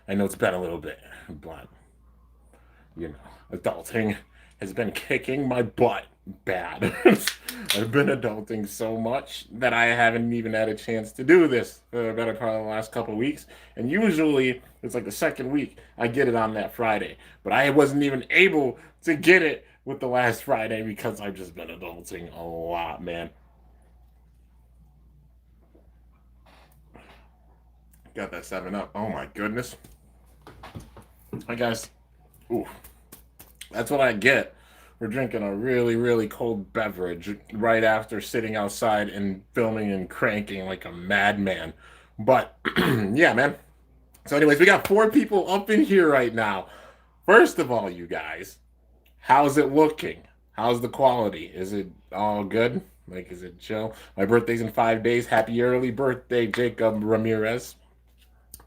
I know it's been a little bit, but you know, adulting has been kicking my butt bad. I've been adulting so much that I haven't even had a chance to do this for the better part of the last couple of weeks. And usually it's like the second week I get it on that Friday. But I wasn't even able to get it with the last Friday because I've just been adulting a lot, man. Got that 7 Up. Oh my goodness. I guess. Ooh, that's what I get. We're drinking a really, really cold beverage right after sitting outside and filming and cranking like a madman. But yeah, man. So, anyways, we got 4 people up in here right now. First of all, you guys, how's it looking? How's the quality? Is it all good? Like, is it chill? My birthday's in 5 days. Happy early birthday, Jacob Ramirez.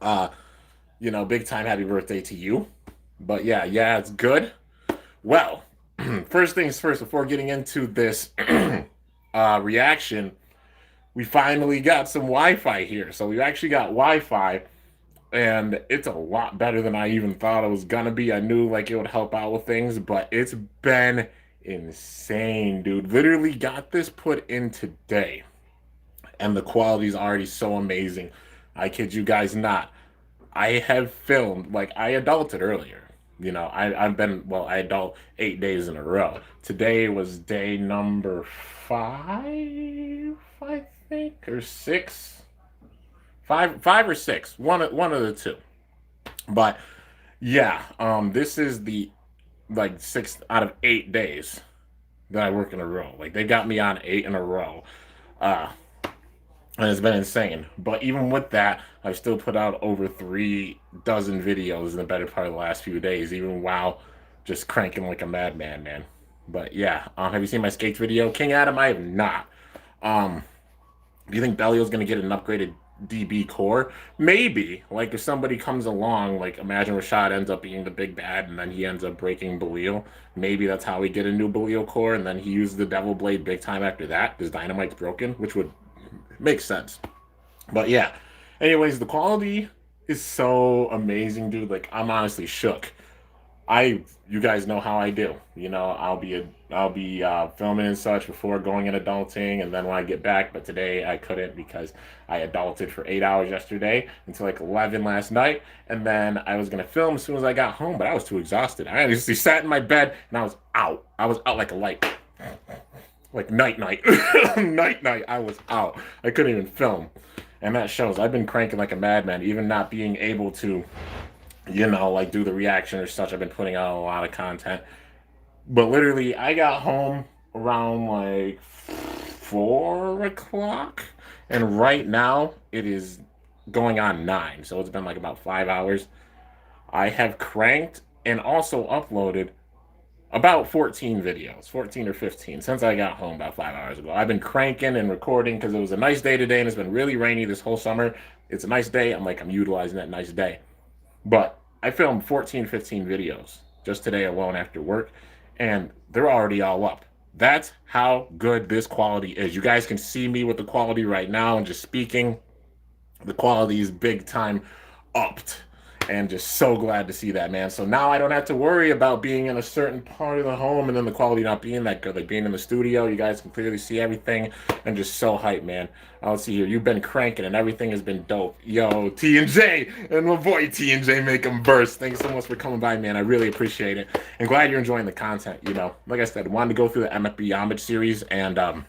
Uh, big time happy birthday to you. But yeah, it's good. Well, first things first, before getting into this reaction, we finally got some Wi-Fi here. So we actually got Wi-Fi, and it's a lot better than I even thought it was gonna be. I knew like it would help out with things, but it's been insane, dude. Literally got this put in today, and the quality is already so amazing. I kid you guys not. I have filmed like I adulted earlier. I've been I adult 8 days in a row. Today was day number 5, I think, or 6, 5 or 6, one of the two. But yeah, this is the like 6th out of 8 days that I work in a row. Like they got me on 8 in a row. Uh, and it's been insane. But even with that, I've still put out over 3 dozen videos in the better part of the last few days, even while just cranking like a madman, man. But yeah, have you seen my skates video, King Adam? I have not. Um, do you think Bellio's gonna get an upgraded DB core? Maybe. Like if somebody comes along, like imagine Rashad ends up being the big bad, and then he ends up breaking Belio. Maybe that's how we get a new Belio core, and then he uses the Devil Blade big time after that because Dynamite's broken, which would makes sense. But yeah, anyways, the quality is so amazing, dude. Like I'm honestly shook. You guys know how I do. I'll be filming and such before going in adulting, and then when I get back. But today I couldn't because I adulted for 8 hours yesterday until like 11 last night, and then I was gonna film as soon as I got home, but I was too exhausted. I honestly sat in my bed and I was out. I was out like a light. Like night night night night I was out. I couldn't even film, and that shows. I've been cranking like a madman, even not being able to like do the reaction or such. I've been putting out a lot of content, but literally I got home around like 4 o'clock, and right now it is going on 9, so it's been like about 5 hours. I have cranked and also uploaded about 14 videos, 14 or 15, since I got home about 5 hours ago. I've been cranking and recording because it was a nice day today, and it's been really rainy this whole summer. It's a nice day. I'm utilizing that nice day. But I filmed 14, 15 videos just today alone after work, and they're already all up. That's how good this quality is. You guys can see me with the quality right now and just speaking. The quality is big time upped, and just so glad to see that, man. So now I don't have to worry about being in a certain part of the home and then the quality not being that good. Like being in the studio, you guys can clearly see everything, and just so hype, man. Let's see here. You've been cranking and everything has been dope. Yo, T and J and my boy T and J make them burst. Thanks so much for coming by, man. I really appreciate it, and glad you're enjoying the content. Like I said, wanted to go through the MFB homage series, and I've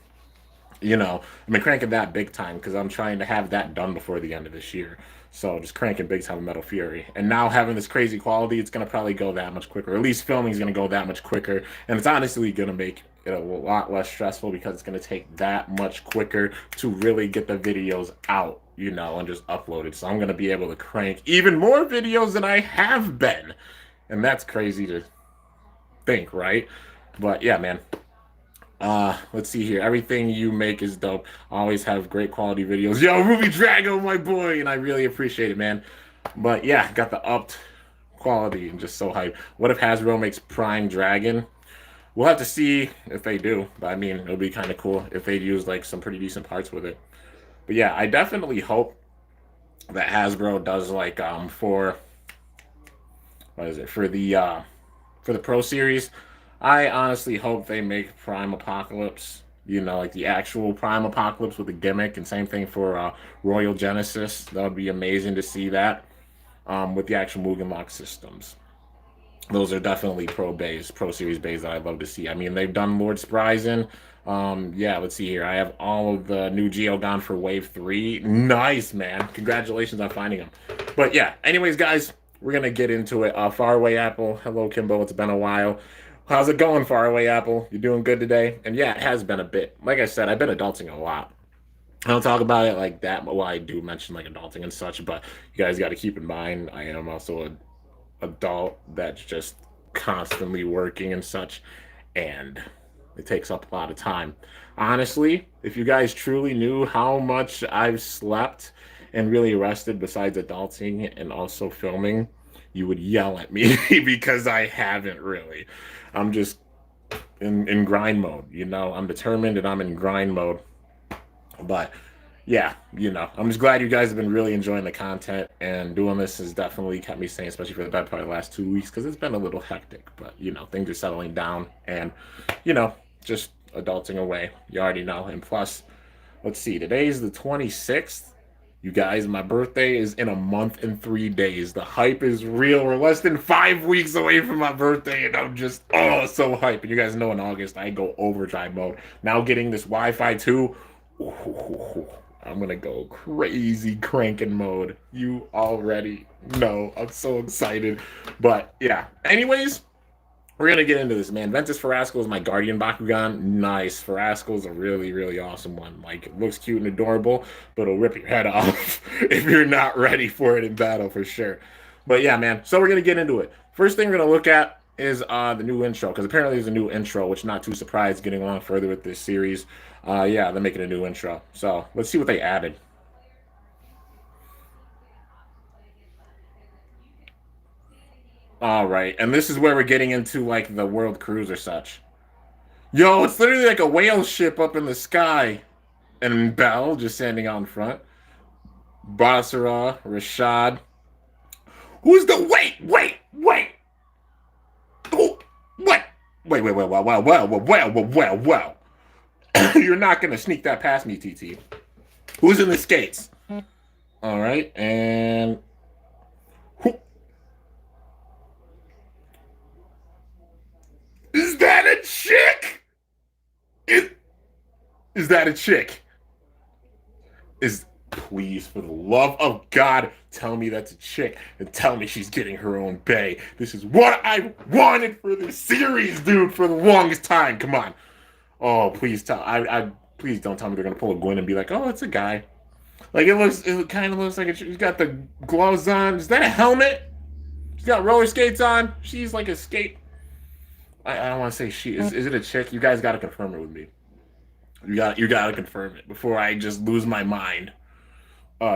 been cranking that big time because I'm trying to have that done before the end of this year. So just cranking big time Metal Fury. And now having this crazy quality, it's going to probably go that much quicker. Or at least filming is going to go that much quicker. And it's honestly going to make it a lot less stressful because it's going to take that much quicker to really get the videos out, and just upload it. So I'm going to be able to crank even more videos than I have been. And that's crazy to think, right? But yeah, man. Let's see here. Everything you make is dope. Always have great quality videos. Yo, Ruby Drago, my boy, and I really appreciate it, man. But yeah, got the upped quality and just so hype. What if Hasbro makes Prime Dragon? We'll have to see if they do. But I mean, it'll be kind of cool if they use like some pretty decent parts with it. But yeah, I definitely hope that Hasbro does like for what is it for the Pro Series. I honestly hope they make Prime Apocalypse. You know, like the actual Prime Apocalypse with a gimmick, and same thing for Royal Genesis. That would be amazing to see that with the actual Mugen Lock systems. Those are definitely pro series bays that I'd love to see. I mean, they've done Lord Spryzen. Yeah, let's see here. I have all of the new Geogon for Wave 3. Nice, man. Congratulations on finding them. But yeah, anyways, guys, we're gonna get into it. Faraway Apple. Hello, Kimbo. It's been a while. How's it going, Faraway Apple? You doing good today? And yeah, it has been a bit. Like I said, I've been adulting a lot. I don't talk about it like that, but well, I do mention like adulting and such. But you guys got to keep in mind, I am also a adult that's just constantly working and such, and it takes up a lot of time. Honestly, if you guys truly knew how much I've slept and really rested besides adulting and also filming, you would yell at me because I haven't really. I'm just in grind mode, you know. I'm determined and I'm in grind mode. But yeah, you know, I'm just glad you guys have been really enjoying the content, and doing this has definitely kept me sane, especially for the better part of the last 2 weeks, because it's been a little hectic. But you know, things are settling down, and you know, just adulting away. You already know. And plus, let's see, today's the 26th. You guys, my birthday is in a month and 3 days. The hype is real. We're less than 5 weeks away from my birthday, and I'm just so hyped. And you guys know in August I go overdrive mode. Now getting this Wi-Fi too. Ooh, I'm gonna go crazy cranking mode. You already know. I'm so excited. But yeah. Anyways, we're gonna get into this, man. Ventus Farasco is my Guardian Bakugan. Nice. Farasco is a really, really awesome one. Like, it looks cute and adorable, but it'll rip your head off if you're not ready for it in battle for sure. But yeah, man. So we're gonna get into it. First thing we're gonna look at is the new intro, because apparently there's a new intro, which not too surprised getting along further with this series. Yeah, they're making a new intro. So let's see what they added. All right, and this is where we're getting into like the world cruise or such. Yo, it's literally like a whale ship up in the sky, and Bell just standing out in front. Basara, Rashad. Who's the wait? Oh, what? Wait, wow. You're not gonna sneak that past me, TT. Who's in the skates? All right, and who is that? A chick? Is is that a chick? Is Please, for the love of God, tell me that's a chick and tell me she's getting her own bay. This is what I wanted for this series, dude, for the longest time. Come on. Oh, please please don't tell me they're gonna pull a Gwen and be like, oh, it's a guy. Like it kind of looks like she's got the gloves on. Is that a helmet? She's got roller skates on. She's like a skate. I don't want to say she is. It a chick? You guys got to confirm it with me. You got to confirm it before I just lose my mind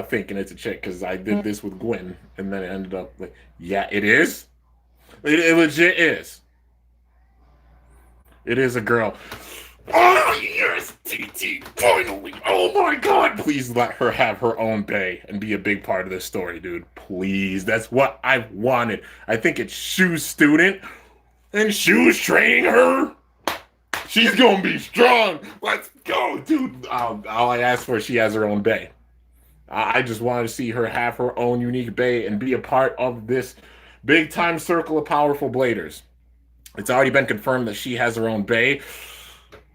thinking it's a chick, because I did this with Gwen and then it ended up like, yeah, it is. It legit is. It is a girl. Oh, yes, TT, finally. Oh my God. Please let her have her own bay and be a big part of this story, dude. Please. That's what I wanted. I think it's Shu's student, and Shu's training her. She's gonna be strong. Let's go, dude. All I asked for is she has her own bay. I just wanted to see her have her own unique bay and be a part of this big time circle of powerful bladers. It's already been confirmed that she has her own bay.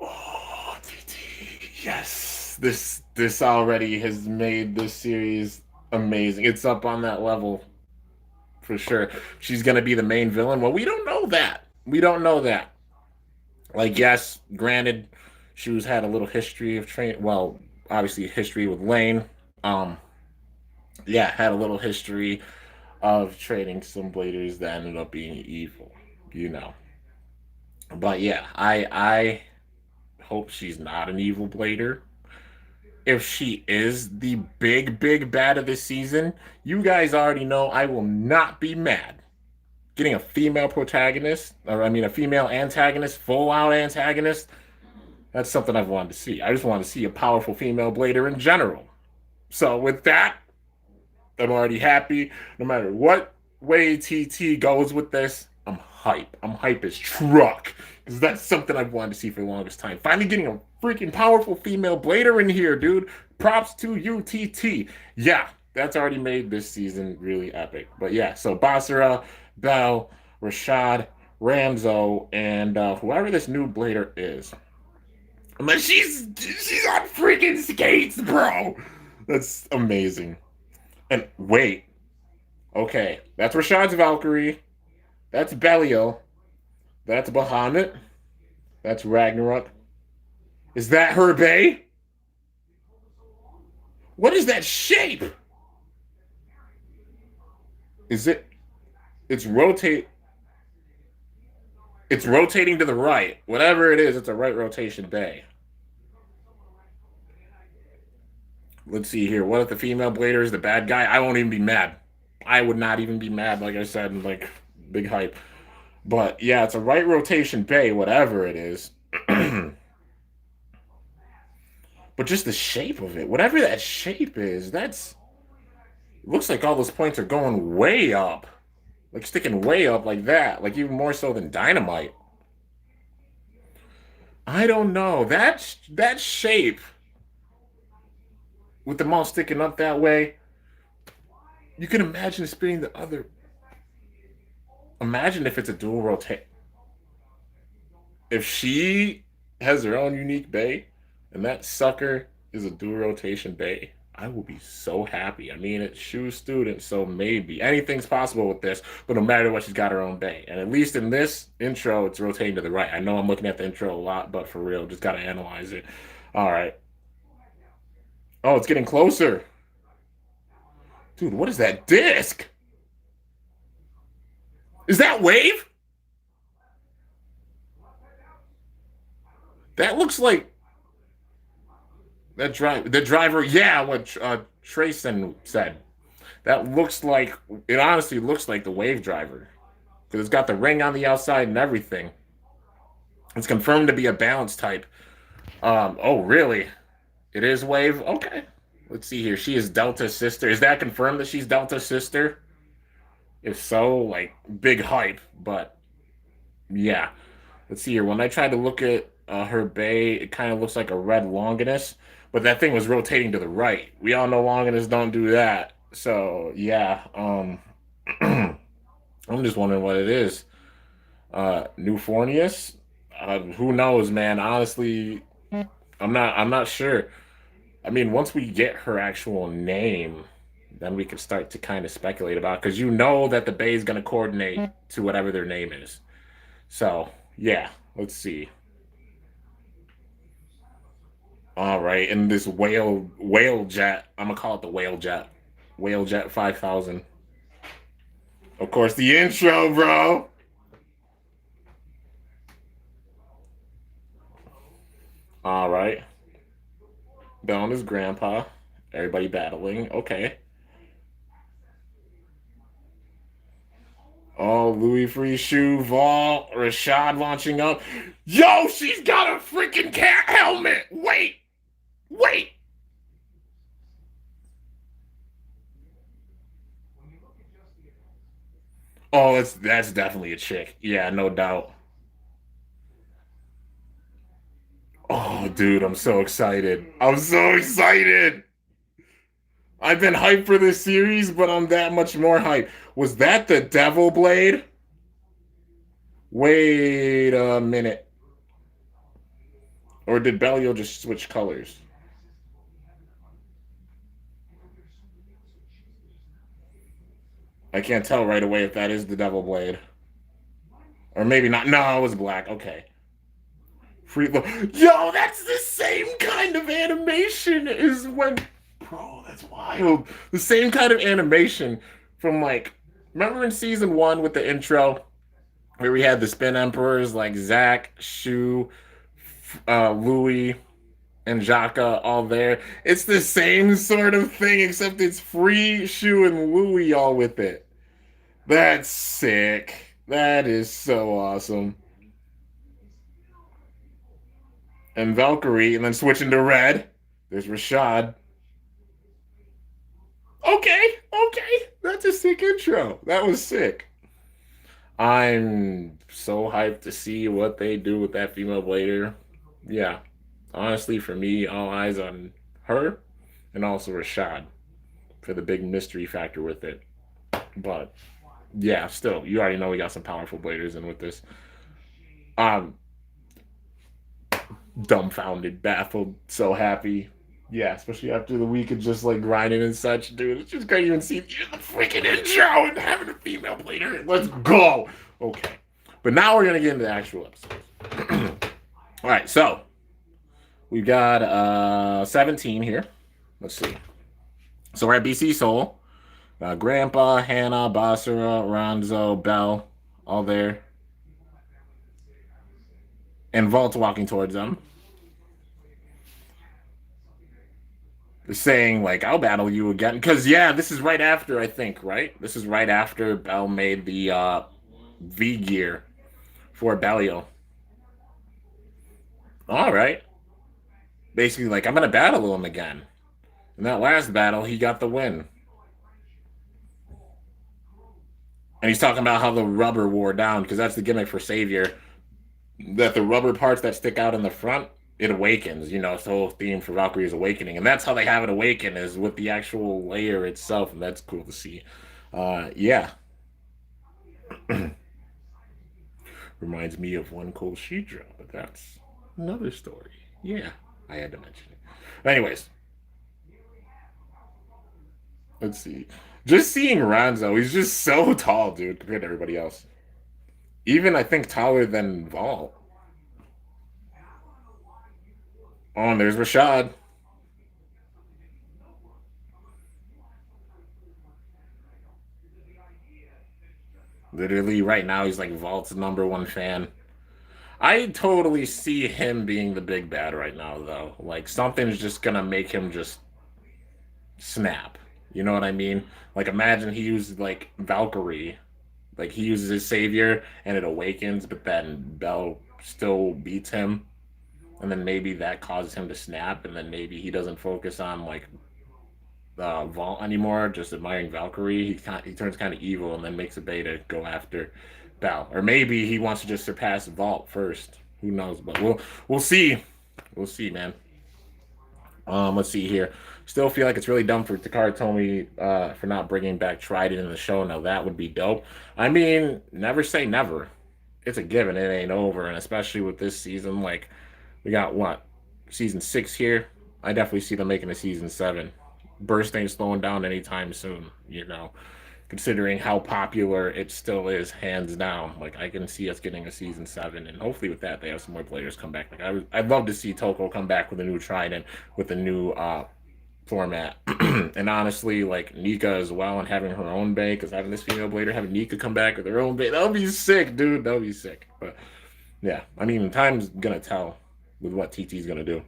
Oh, TT, yes. This already has made this series amazing. It's up on that level for sure. She's gonna be the main villain. Well, we don't know that. We don't know that. Like, yes, granted, Shu's had a little history of training. Well, obviously, history with Lane. Um, yeah, had a little history of trading some bladers that ended up being evil, you know. But yeah, I hope she's not an evil blader. If she is the big bad of this season, you guys already know I will not be mad. Getting a female protagonist, or I mean a female antagonist, full out antagonist, that's something I've wanted to see. I just want to see a powerful female blader in general. So with that, I'm already happy. No matter what way TT goes with this, I'm hype. I'm hype as truck. Because that's something I've wanted to see for the longest time. Finally getting a freaking powerful female blader in here, dude. Props to you, TT. Yeah, that's already made this season really epic. But yeah, so Basara, Bell, Rashad, Ramzo, and whoever this new blader is. I mean, she's on freaking skates, bro. That's amazing. And wait, okay, that's Rashad's Valkyrie. That's Belial. That's Bahamut. That's Ragnarok. Is that her Bay? What is that shape? Is it? It's rotate. It's rotating to the right. Whatever it is, it's a right rotation Bay. Let's see here. What if the female blader is the bad guy? I won't even be mad. I would not even be mad. Like I said, like big hype. But yeah, it's a right rotation Bay, whatever it is. But just the shape of it, whatever that shape is, that's looks like all those points are going way up. Like sticking way up like that. Like even more so than Dynamite. I don't know. That shape with them all sticking up that way, you can imagine spinning the other. Imagine if it's a dual rotate. If she has her own unique bay, and that sucker is a dual rotation bay, I will be so happy. I mean, it's Shu student, so maybe anything's possible with this. But no matter what, she's got her own bay, and at least in this intro, it's rotating to the right. I know I'm looking at the intro a lot, but for real, just gotta analyze it. All right. Oh, it's getting closer, dude. What is that disc? Is that Wave? That looks like the driver. Yeah, what Trayson said. That looks like it. Honestly looks like the Wave driver because it's got the ring on the outside and everything. It's confirmed to be a balance type. Oh, really? It is Wave. Okay. Let's see here. She is Delta's sister. Is that confirmed that she's Delta's sister? If so, like big hype. But yeah. Let's see here. When I tried to look at her bay, it kind of looks like a red Longinus, but that thing was rotating to the right. We all know Longinus don't do that. So yeah, I'm just wondering what it is. New Fornius? Who knows, man? Honestly, I'm not sure. I mean, once we get her actual name, then we can start to kind of speculate about because you know that the bay is going to coordinate to whatever their name is. So yeah, let's see. All right, and this whale jet, I'm gonna call it the whale jet 5000. Of course, the intro, bro. All right, Bill and his grandpa, everybody battling. Okay. Oh, Louis Free Shoe, Vol, Rashad launching up. Yo, she's got a freaking cat helmet. Wait, wait. Oh, that's definitely a chick. Yeah, no doubt. Oh, dude, I'm so excited. I'm so excited. I've been hyped for this series, but I'm that much more hyped. Was that the Devil Blade? Wait a minute. Or did Belial just switch colors? I can't tell right away if that is the Devil Blade. Or maybe not. No, it was black. Okay. Free Yo, that's the same kind of animation as when bro, that's wild. The same kind of animation from like remember in season one with the intro where we had the spin emperors like Zach, Shu, Louis, and Jaka all there. It's the same sort of thing, except it's free Shu and Louis all with it. That's sick. That is so awesome. And Valkyrie, and then switching to red. There's Rashad. Okay, okay. that's a sick intro. That was sick. I'm so hyped to see what they do with that female blader. Yeah, honestly, for me, all eyes on her and also Rashad for the big mystery factor with it. But yeah, still, you already know we got some powerful bladers in with this. Um, dumbfounded, baffled, so happy. Yeah, especially after the week of just like grinding and such, dude. It's just great even see the freaking intro and having a female blader. Let's go. Okay. But now we're gonna get into the actual episodes. All right, so we've got 17 here. Let's see. So we're at BC Soul. Grandpa, Hannah, Basara, Ronzo, Belle, all there. And Vault's walking towards them. Saying, like, I'll battle you again. Because, yeah, this is right after, I think, right? This is right after Belle made the V gear for Belial. All right. Basically, like, I'm going to battle him again. In that last battle, he got the win. And he's talking about how the rubber wore down, because that's the gimmick for Savior. That the rubber parts that stick out in the front, it awakens. You know, it's the whole theme for Valkyrie's awakening. And that's how they have it awaken, is with the actual layer itself. And that's cool to see. Yeah. Reminds me of One Cold Sheet Drop, but that's another story. Yeah, I had to mention it. Anyways, let's see. Just seeing Ronzo, he's just so tall, dude, compared to everybody else. Even, I think, taller than Vault. Oh, and there's Rashad. Literally, right now, he's like Vault's #1 fan. I totally see him being the big bad right now, though. Like, something's just gonna make him just snap. You know what I mean? Like, imagine he used, like, Valkyrie. Like, he uses his savior and it awakens, but then Belle still beats him. And then maybe that causes him to snap, and then maybe he doesn't focus on, like, Vault anymore, just admiring Valkyrie. He turns kind of evil and then makes a beta go after Belle. Or maybe he wants to just surpass Vault first. Who knows? But we'll see. We'll see, man. Let's see here. Still feel like it's really dumb for Takara for not bringing back Trident in the show. Now that would be dope. I mean, never say never. It's a given. It ain't over, and especially with this season, like we got what season 6 here. I definitely see them making a season 7. Burst ain't slowing down anytime soon. You know, considering how popular it still is, hands down. Like I can see us getting a season 7, and hopefully with that they have some more players come back. Like I'd love to see Toko come back with a new Trident, with a new format, and honestly, like Nika as well, and having her own bay, because having this female blader, having Nika come back with her own bay, that'll be sick, dude. That'll be sick. But yeah, I mean, time's gonna tell with what TT's gonna do.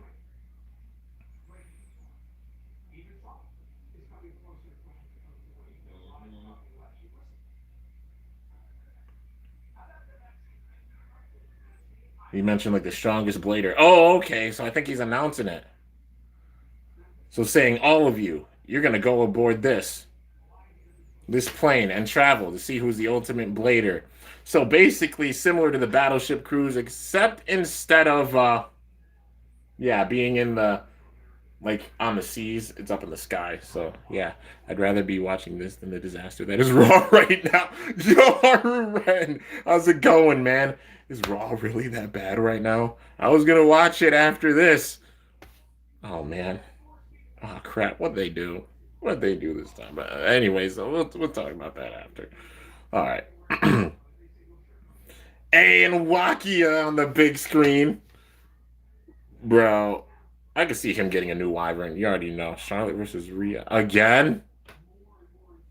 He mentioned like the strongest blader. Oh, okay. So I think he's announcing it. So saying all of you, you're gonna go aboard this plane and travel to see who's the ultimate blader. So basically similar to the battleship cruise, except instead of yeah, being in the like on the seas, it's up in the sky. So yeah, I'd rather be watching this than the disaster that is Raw right now. Yo, Ren, how's it going, man? Is Raw really that bad right now? I was gonna watch it after this. Oh man. Oh crap! What they do? What they do this time? But anyways, so we'll talk about that after. All right. And Wakia on the big screen, bro. I could see him getting a new Wyvern. You already know. Charlotte versus Rhea again.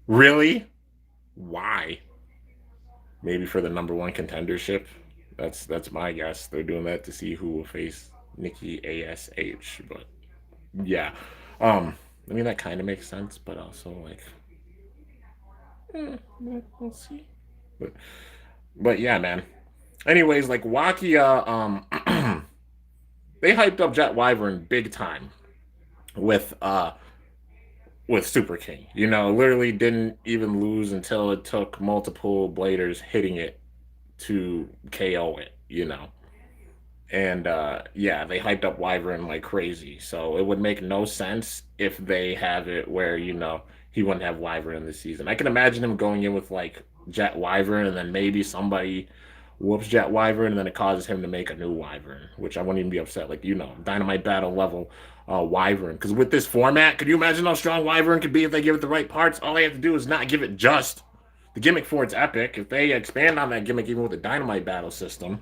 Really? Why? Maybe for the #1 contendership. That's my guess. They're doing that to see who will face Nikki ASH. But yeah, I mean that kind of makes sense, but also like, we'll see. But yeah, man. Anyways, like Wakia, they hyped up Jet Wyvern big time with with Super King. You know, literally didn't even lose until it took multiple bladers hitting it to KO it, you know. And yeah, they hyped up Wyvern like crazy. So it would make no sense if they have it where, you know, he wouldn't have Wyvern in this season. I can imagine him going in with like Jet Wyvern and then maybe somebody whoops Jet Wyvern and then it causes him to make a new Wyvern, which I wouldn't even be upset. Like, you know, Dynamite battle level Wyvern. Because with this format, could you imagine how strong Wyvern could be if they give it the right parts? All they have to do is not give it just the gimmick for its epic. If they expand on that gimmick even with the Dynamite battle system,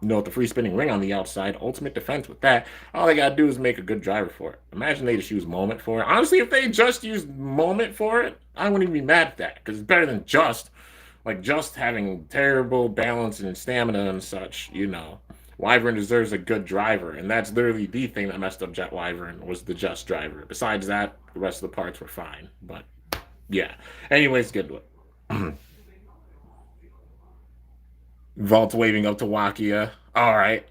you know, with the free spinning ring on the outside, ultimate defense with that. All they gotta do is make a good driver for it. Imagine they just use Moment for it. Honestly, if they just use Moment for it, I wouldn't even be mad at that because it's better than just like just having terrible balance and stamina and such. You know, Wyvern deserves a good driver, and that's literally the thing that messed up Jet Wyvern was the just driver. Besides that, the rest of the parts were fine. But yeah. Anyways, get to it. Vault waving up to Wakia. All right.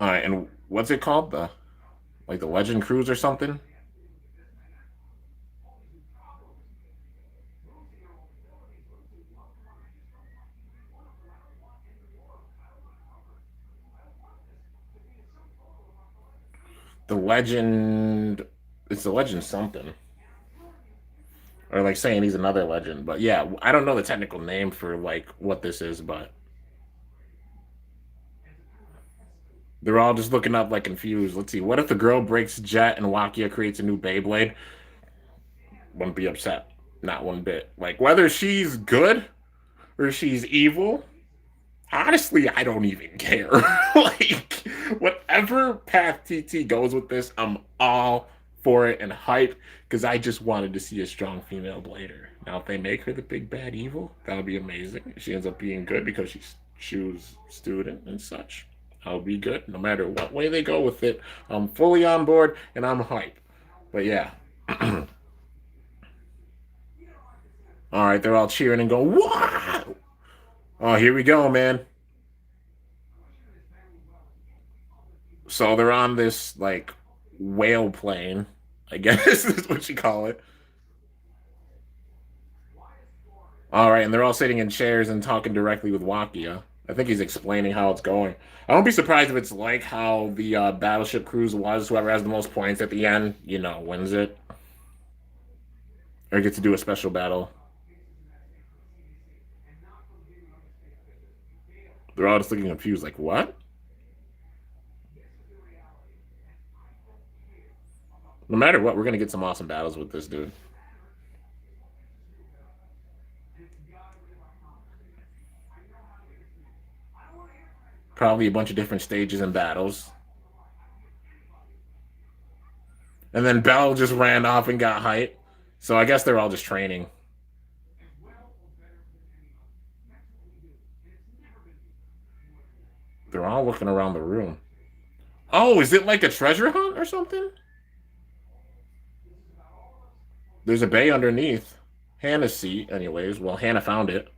All right, and what's it called? The like the Legend Cruise or something? The Legend. It's the Legend something, or like saying he's another legend. But yeah, I don't know the technical name for like what this is, but they're all just looking up like confused. Let's see. What if the girl breaks Jet and Wakia creates a new Beyblade? Wouldn't be upset. Not one bit. Like whether she's good or she's evil, honestly, I don't even care. Like, whatever path TT goes with this, I'm all for it and hype because I just wanted to see a strong female blader. Now, if they make her the big bad evil, that would be amazing. If she ends up being good because she's Shu's student and such, I'll be good no matter what way they go with it. I'm fully on board and I'm hype. But yeah. All right, they're all cheering and going, "What?" Oh, here we go, man. So they're on this like whale plane, I guess is what you call it. All right, and they're all sitting in chairs and talking directly with Wakia. I think he's explaining how it's going. I won't be surprised if it's like how the Battleship Cruise was. Whoever has the most points at the end, you know, wins it or gets to do a special battle. They're all just looking confused, like what? No matter what, we're gonna get some awesome battles with this dude. Probably a bunch of different stages and battles. And then Bell just ran off and got hype. So I guess they're all just training. They're all looking around the room. Oh, is it like a treasure hunt or something? There's a bay underneath Hannah's seat, anyways. Well, Hannah found it.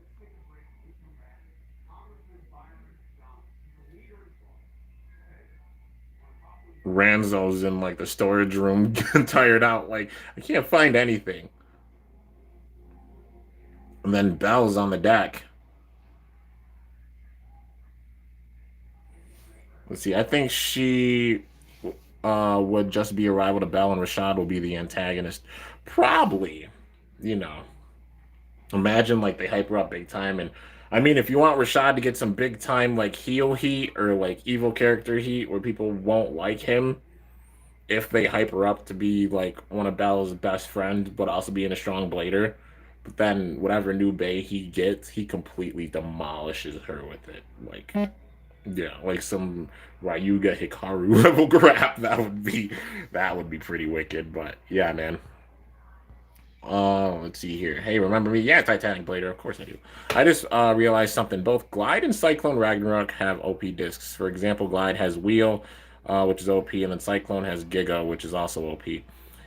Ranzo's in like the storage room, tired out. Like, I can't find anything. And then Belle's on the deck. Let's see. I think she would just be a rival to Belle, and Rashad will be the antagonist. Probably. You know, imagine like they hype her up big time. And I mean, if you want Rashad to get some big time like heel heat or like evil character heat where people won't like him, if they hype her up to be like one of Belle's best friends, but also being a strong blader. But then whatever new bay he gets, he completely demolishes her with it. Like yeah, like some Ryuga Hikaru level crap. That would be pretty wicked. But yeah, man. Let's see here. Hey, remember me? Yeah, Titanic Blader. Of course I do. I just realized something. Both Glide and Cyclone Ragnarok have OP discs. For example, Glide has Wheel, which is OP, and then Cyclone has Giga, which is also OP.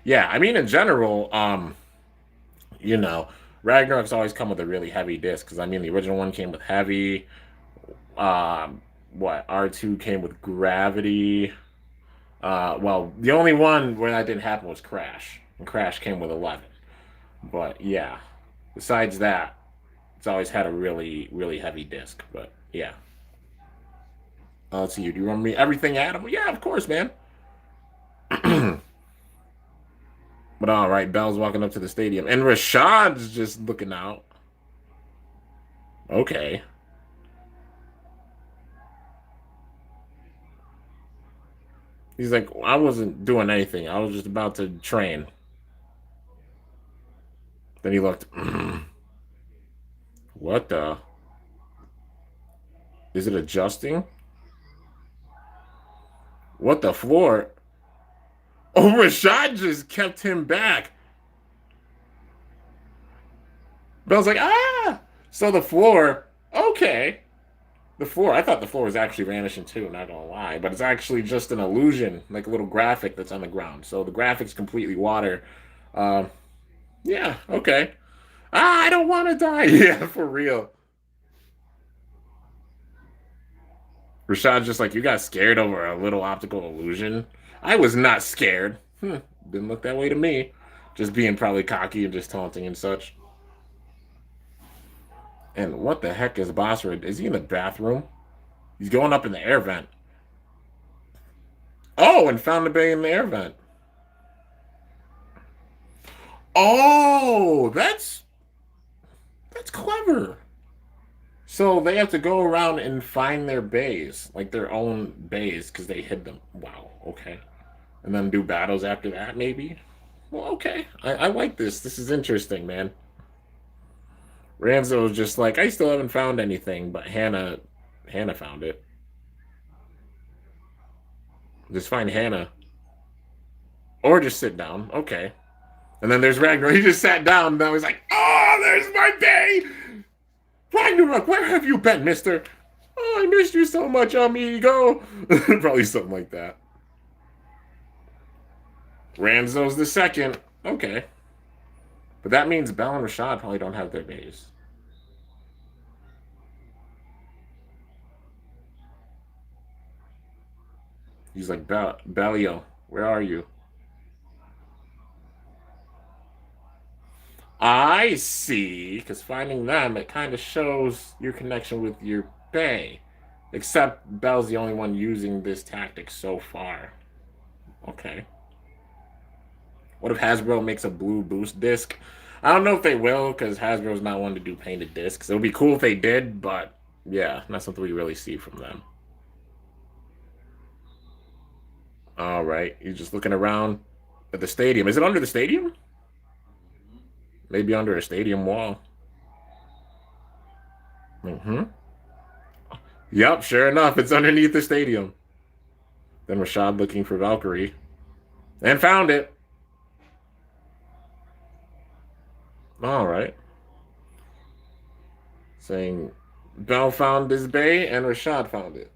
Yeah, I mean in general, you know, Ragnarok's always come with a really heavy disc because I mean the original one came with heavy. What R2 came with gravity. Well, the only one where that didn't happen was Crash, and Crash came with 11. But yeah, besides that, it's always had a really really heavy disc. But yeah, let's see. Do you remember me everything, Adam? Yeah, of course, man. But all right, Bell's walking up to the stadium, and Rashad's just looking out. Okay. He's like, I wasn't doing anything. I was just about to train. Then he looked. What the? Is it adjusting? What the floor? Oh, Rashad just kept him back. Bell's like, ah! So the floor, okay. The floor, I thought the floor was actually vanishing too, not gonna lie. But it's actually just an illusion, like a little graphic that's on the ground. So the graphic's completely water. Um, yeah, okay. Ah, I don't want to die. Yeah, for real. Rashad's just like, you got scared over a little optical illusion. I was not scared. Didn't look that way to me. Just being probably cocky and just taunting and such. And what the heck is Basra? Is he in the bathroom? He's going up in the air vent. Oh, and found the bay in the air vent. Oh, that's clever. So they have to go around and find their bays, like their own bays, because they hid them. Wow, okay. And then do battles after that, maybe? Well, okay. I like this. This is interesting, man. Ramzo was just like, I still haven't found anything, but Hannah found it. Just find Hannah. Or just sit down. Okay. And then there's Ragnar. He just sat down, and I was like, oh, there's my bay! Ragnarok, where have you been, mister? Oh, I missed you so much, amigo. Probably something like that. Ranzo's the second. Okay. But that means Bell and Rashad probably don't have their bays. He's like, Bellio, where are you? I see. Because finding them, it kind of shows your connection with your bay. Except Bell's the only one using this tactic so far. Okay. What if Hasbro makes a blue boost disc? I don't know if they will, because Hasbro's not one to do painted discs. It would be cool if they did, but yeah, not something we really see from them. All right, he's just looking around at the stadium. Is it under the stadium? Maybe under a stadium wall. Mm-hmm. Yep, sure enough, it's underneath the stadium. Then Rashad looking for Valkyrie. And found it. All right. Saying Bell found his bay and Rashad found it.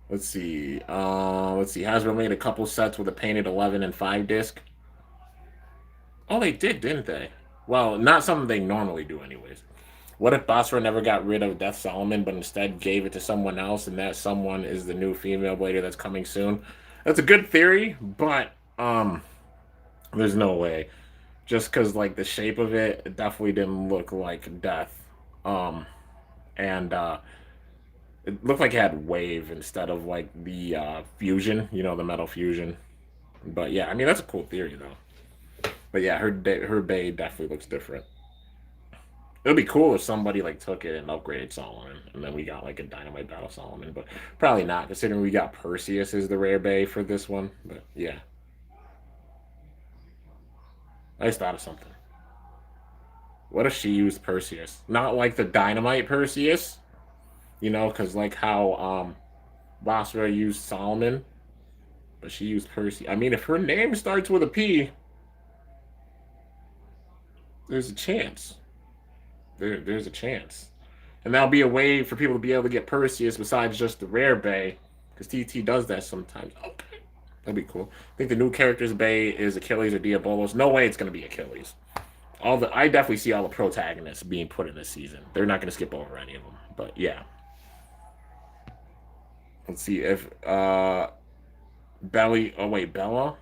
Let's see. Let's see. Hasbro made a couple sets with a painted 11 and 5 disc. Oh, they did, didn't they? Well, not something they normally do, anyways. What if Basra never got rid of Death Solomon, but instead gave it to someone else, and that someone is the new female blader that's coming soon? That's a good theory, but there's no way. Just because like the shape of it, it definitely didn't look like Death. Um, and it looked like it had wave instead of like the fusion, the metal fusion. But yeah, I mean that's a cool theory though. But yeah, her bay definitely looks different. It would be cool if somebody like took it and upgraded Solomon, and then we got like a Dynamite Battle Solomon, but probably not, considering we got Perseus as the rare bay for this one. But yeah, I just thought of something. What if she used Perseus? Not like the Dynamite Perseus, because like how Basra used Solomon, but she used Perseus. I mean, if her name starts with a P, there's a chance. There's a chance. And that'll be a way for people to be able to get Perseus besides just the rare bay, because TT does that sometimes. Okay. That'd be cool. I think the new characters bay is Achilles or Diabolos. No way it's gonna be Achilles. I definitely see all the protagonists being put in this season. They're not gonna skip over any of them. But yeah. Let's see if Belly. Oh wait, Bella.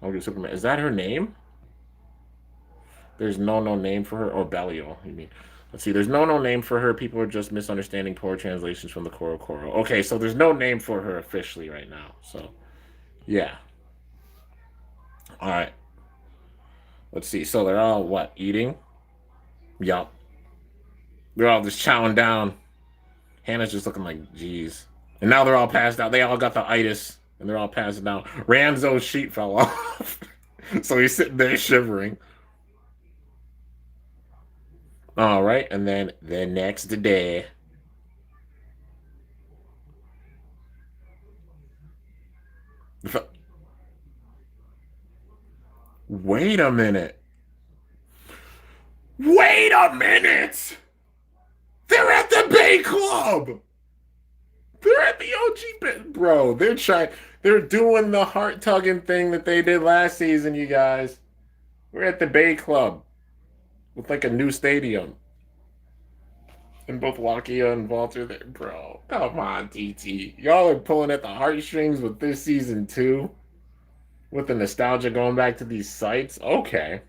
Oh, Superman. Is that her name? There's no name for her. Or Belial, you mean? Let's see. There's no name for her. People are just misunderstanding poor translations from the Koro. Okay, so there's no name for her officially right now. So yeah. All right. Let's see. So they're all what, eating? Yup. They're all just chowing down. Hannah's just looking like, geez. And now they're all passed out. They all got the itis, and they're all passing out. Ranzo's sheet fell off, so he's sitting there shivering. All right, and then the next day. Wait a minute. Wait a minute. They're at the Bay Club. They're at the OG bit, bro. They're trying. They're doing the heart tugging thing that they did last season. You guys, we're at the Bay Club with like a new stadium, and both Lakia and Walter there, bro. Come on, TT. Y'all are pulling at the heartstrings with this season too, with the nostalgia going back to these sites. Okay.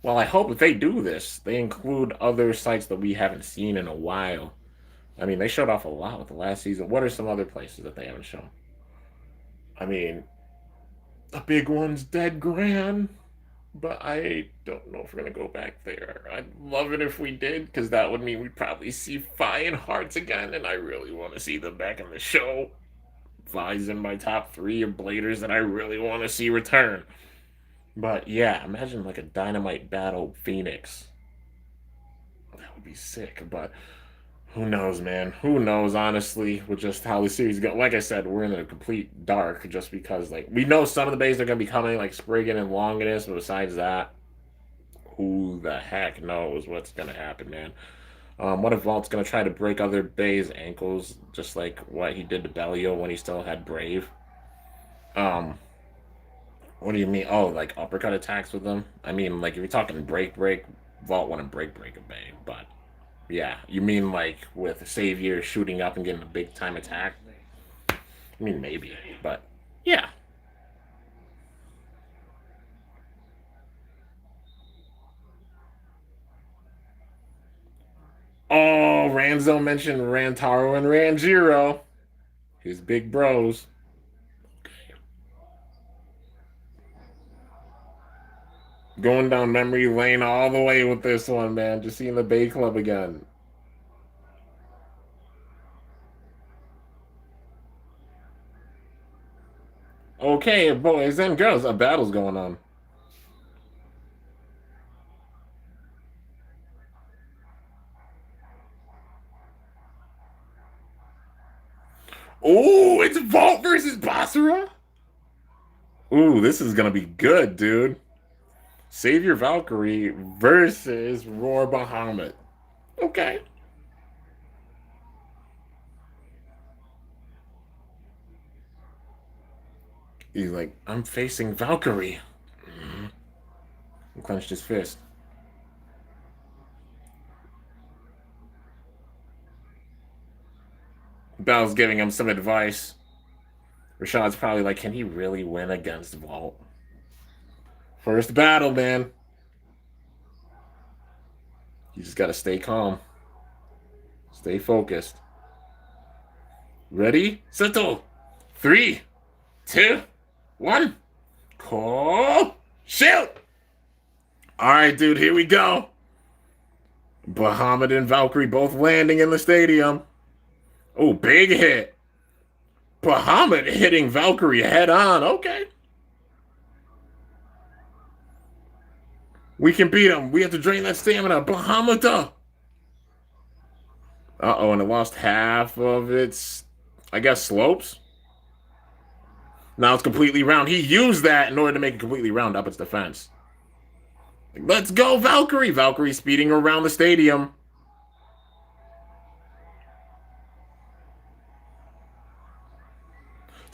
Well, I hope if they do this, they include other sites that we haven't seen in a while. I mean, they showed off a lot with the last season. What are some other places that they haven't shown? I mean, the big one's Dead Grand, but I don't know if we're gonna go back there. I'd love it if we did, because that would mean we'd probably see Fi and Hearts again, and I really want to see them back in the show. Fi's in my top 3 of Bladers that I really want to see return. But yeah, imagine like a Dynamite battle Phoenix. That would be sick, but who knows, man? Who knows, honestly, with just how the series go. Like I said, we're in a complete dark just because, like, we know some of the bays are going to be coming, like Spriggan and Longinus, but besides that, who the heck knows what's going to happen, man? What if Vault's going to try to break other bays' ankles, just like what he did to Bellio when he still had Brave? Um, what do you mean? Oh, like uppercut attacks with them? I mean, like, if you're talking break, Vault wouldn't break a bay, but yeah, you mean like with Savior shooting up and getting a big time attack? I mean, maybe, but yeah. Oh, Ranzo mentioned Rantaro and Ranjiro, his big bros. Going down memory lane all the way with this one, man. Just seeing the Bay Club again. Okay, boys and girls, a battle's going on. Oh, it's Vault versus Basara. Ooh, this is gonna be good, dude. Savior Valkyrie versus Roar Bahamut. Okay. He's like, I'm facing Valkyrie. Mm-hmm. He clenched his fist. Bell's giving him some advice. Rashad's probably like, can he really win against Vault? First battle, man. You just gotta stay calm. Stay focused. Ready? Settle. 3, 2, 1. Call. Shoot! Alright, dude, here we go. Bahamut and Valkyrie both landing in the stadium. Oh, big hit. Bahamut hitting Valkyrie head on. Okay. We can beat him. We have to drain that stamina. Bahamut. Uh-oh, and it lost half of its, I guess, slopes. Now it's completely round. He used that in order to make it completely round up its defense. Let's go, Valkyrie. Valkyrie speeding around the stadium.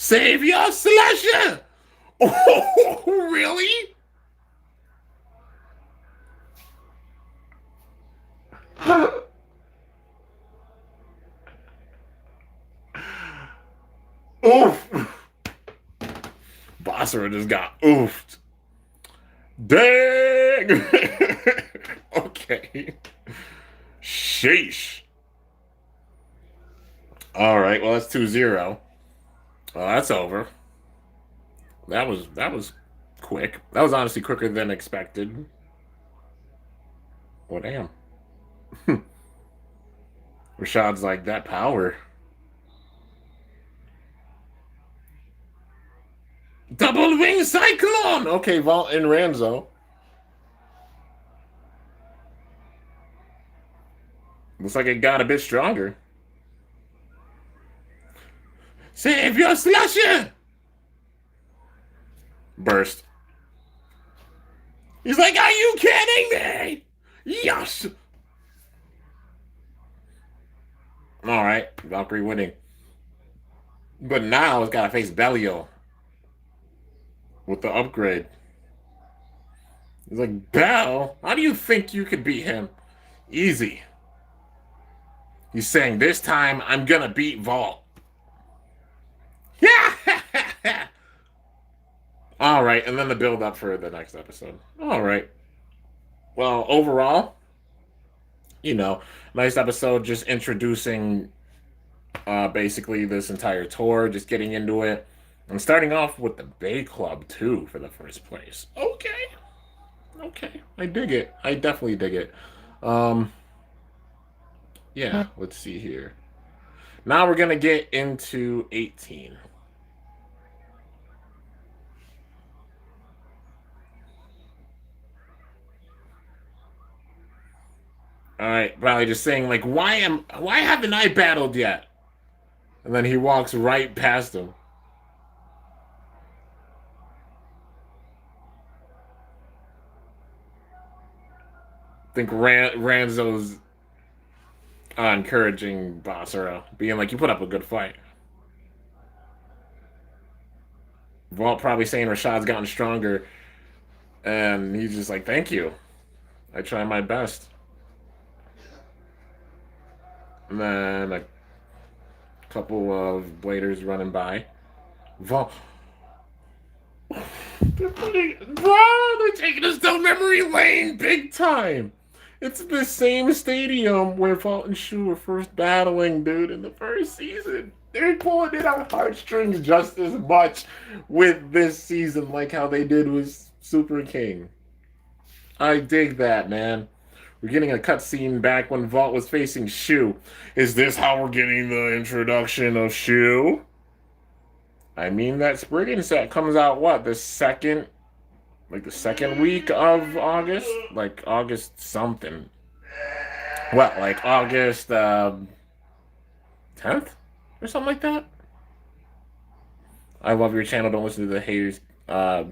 Savior Slasher! Oh, really? Oof! Basra just got oofed. Dang! Okay. Sheesh. All right, well, that's 2-0. Well, that's over. That was quick. That was honestly quicker than expected. Well, damn. Rashad's like, that power. Double wing cyclone! Okay, Vault and Ranzo. Looks like it got a bit stronger. Save your slasher! Burst. He's like, are you kidding me? Yes! Alright, Valkyrie winning. But now it's got to face Bellio with the upgrade. He's like, Bell, how do you think you could beat him? Easy. He's saying, this time I'm gonna beat Vault. Yeah! Alright, and then the build up for the next episode. Alright. Well, overall, nice episode just introducing basically this entire tour, just getting into it. I'm starting off with the Bay Club, too, for the first place. Okay. I dig it. I definitely dig it. Yeah, let's see here. Now we're going to get into 18. All right, probably just saying, like, why haven't I battled yet? And then he walks right past him. I think Ranzo's encouraging Basara, being like, you put up a good fight. Vault probably saying Rashad's gotten stronger, and he's just like, thank you. I try my best. And then a couple of bladers running by. Vault. They're taking us down memory lane big time. It's the same stadium where Vault and Shu were first battling, dude, in the first season. They're pulling it on heartstrings just as much with this season, like how they did with Super King. I dig that, man. We're getting a cutscene back when Vault was facing Shu. Is this how we're getting the introduction of Shu? I mean, that Spriggan set comes out, what, the second week of August? Like, August something. What, like August 10th? Or something like that? I love your channel. Don't listen to the haters.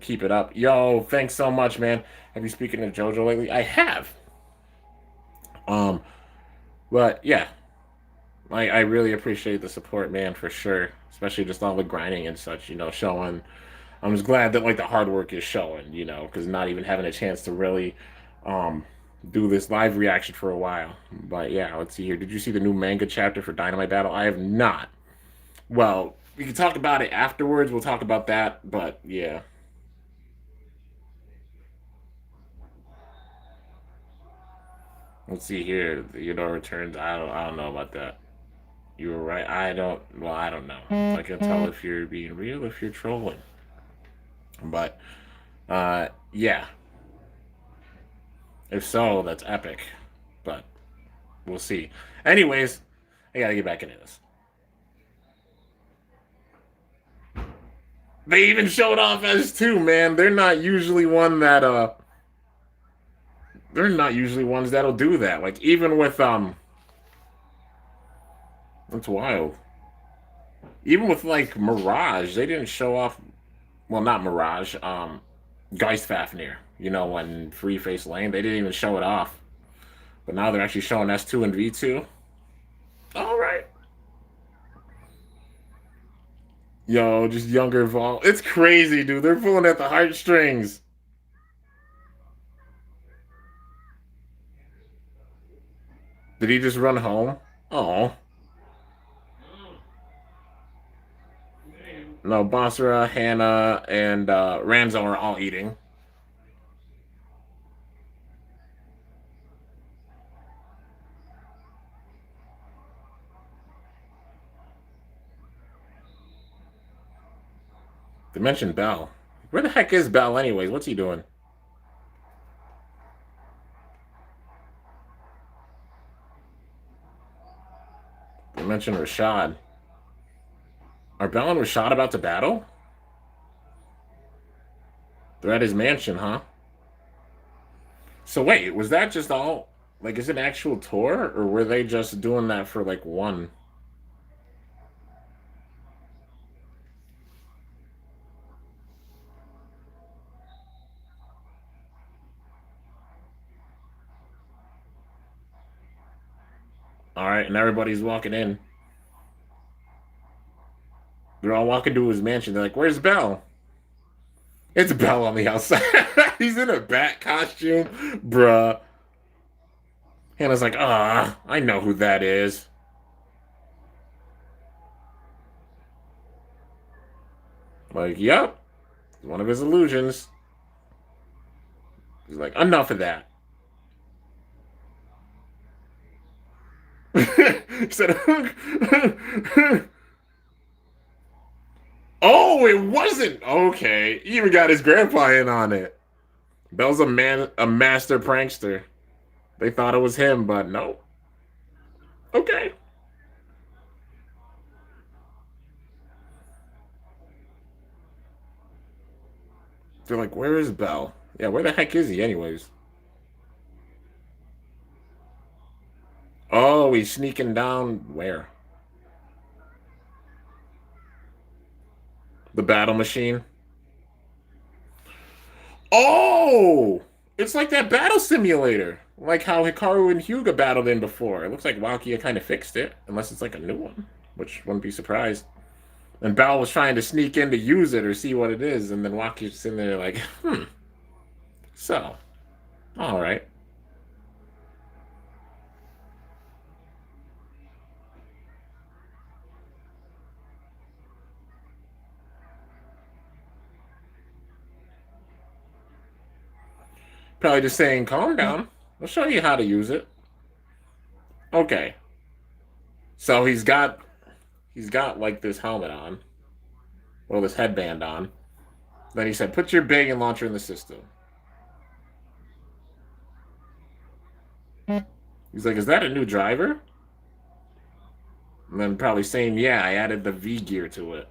Keep it up. Yo, thanks so much, man. Have you spoken to JoJo lately? I have. But yeah. I really appreciate the support, man, for sure. Especially just all the grinding and such, showing. I'm just glad that, like, the hard work is showing, because not even having a chance to really do this live reaction for a while. But yeah, let's see here. Did you see the new manga chapter for Dynamite Battle? I have not. Well, we can talk about it afterwards. We'll talk about that, but yeah. Let's see here. Theodore returns. I don't know about that. You were right. I don't know. I can tell if you're being real, if you're trolling. But yeah. If so, that's epic. But we'll see. Anyways, I gotta get back into this. They even showed off as two, man. They're not usually ones that'll do that. Like, even with that's wild. Even with, like, Mirage, they didn't show off, well, not Mirage, Geistfafnir, when Free Face Lane, they didn't even show it off. But now they're actually showing S2 and V2. All right. Yo, just younger Vol. It's crazy, dude. They're pulling at the heartstrings. Did he just run home? Oh. No, Basra, Hannah, and Ranzo are all eating. They mentioned Bell. Where the heck is Bell anyways? What's he doing? They mentioned Rashad. Are Bell and Rashad about to battle? They're at his mansion, huh? So wait, was that just all like is it an actual tour or were they just doing that for like one? All right, and everybody's walking in. They're all walking to his mansion. They're like, "Where's Bell?" It's Bell on the outside. He's in a bat costume, bruh. Hannah's like, I know who that is. Like, yep, one of his illusions. He's like, enough of that. He said, "Oh, it wasn't okay." He even got his grandpa in on it. Bell's a master prankster. They thought it was him, but no. Okay. They're like, "Where is Bell?" Yeah, where the heck is he, anyways? Oh, he's sneaking down where? The battle machine. Oh, it's like that battle simulator, like how Hikaru and Hyuga battled in before. It looks like Wakia kind of fixed it, unless it's like a new one, which wouldn't be surprised. And Bell was trying to sneak in to use it or see what it is, and then Wakia's sitting there like, so, all right. Probably just saying, calm down. I'll show you how to use it. Okay. So he's got like this helmet on, well, this headband on. Then he said, put your bag and launcher in the system. He's like, is that a new driver? And then probably saying, yeah, I added the V gear to it.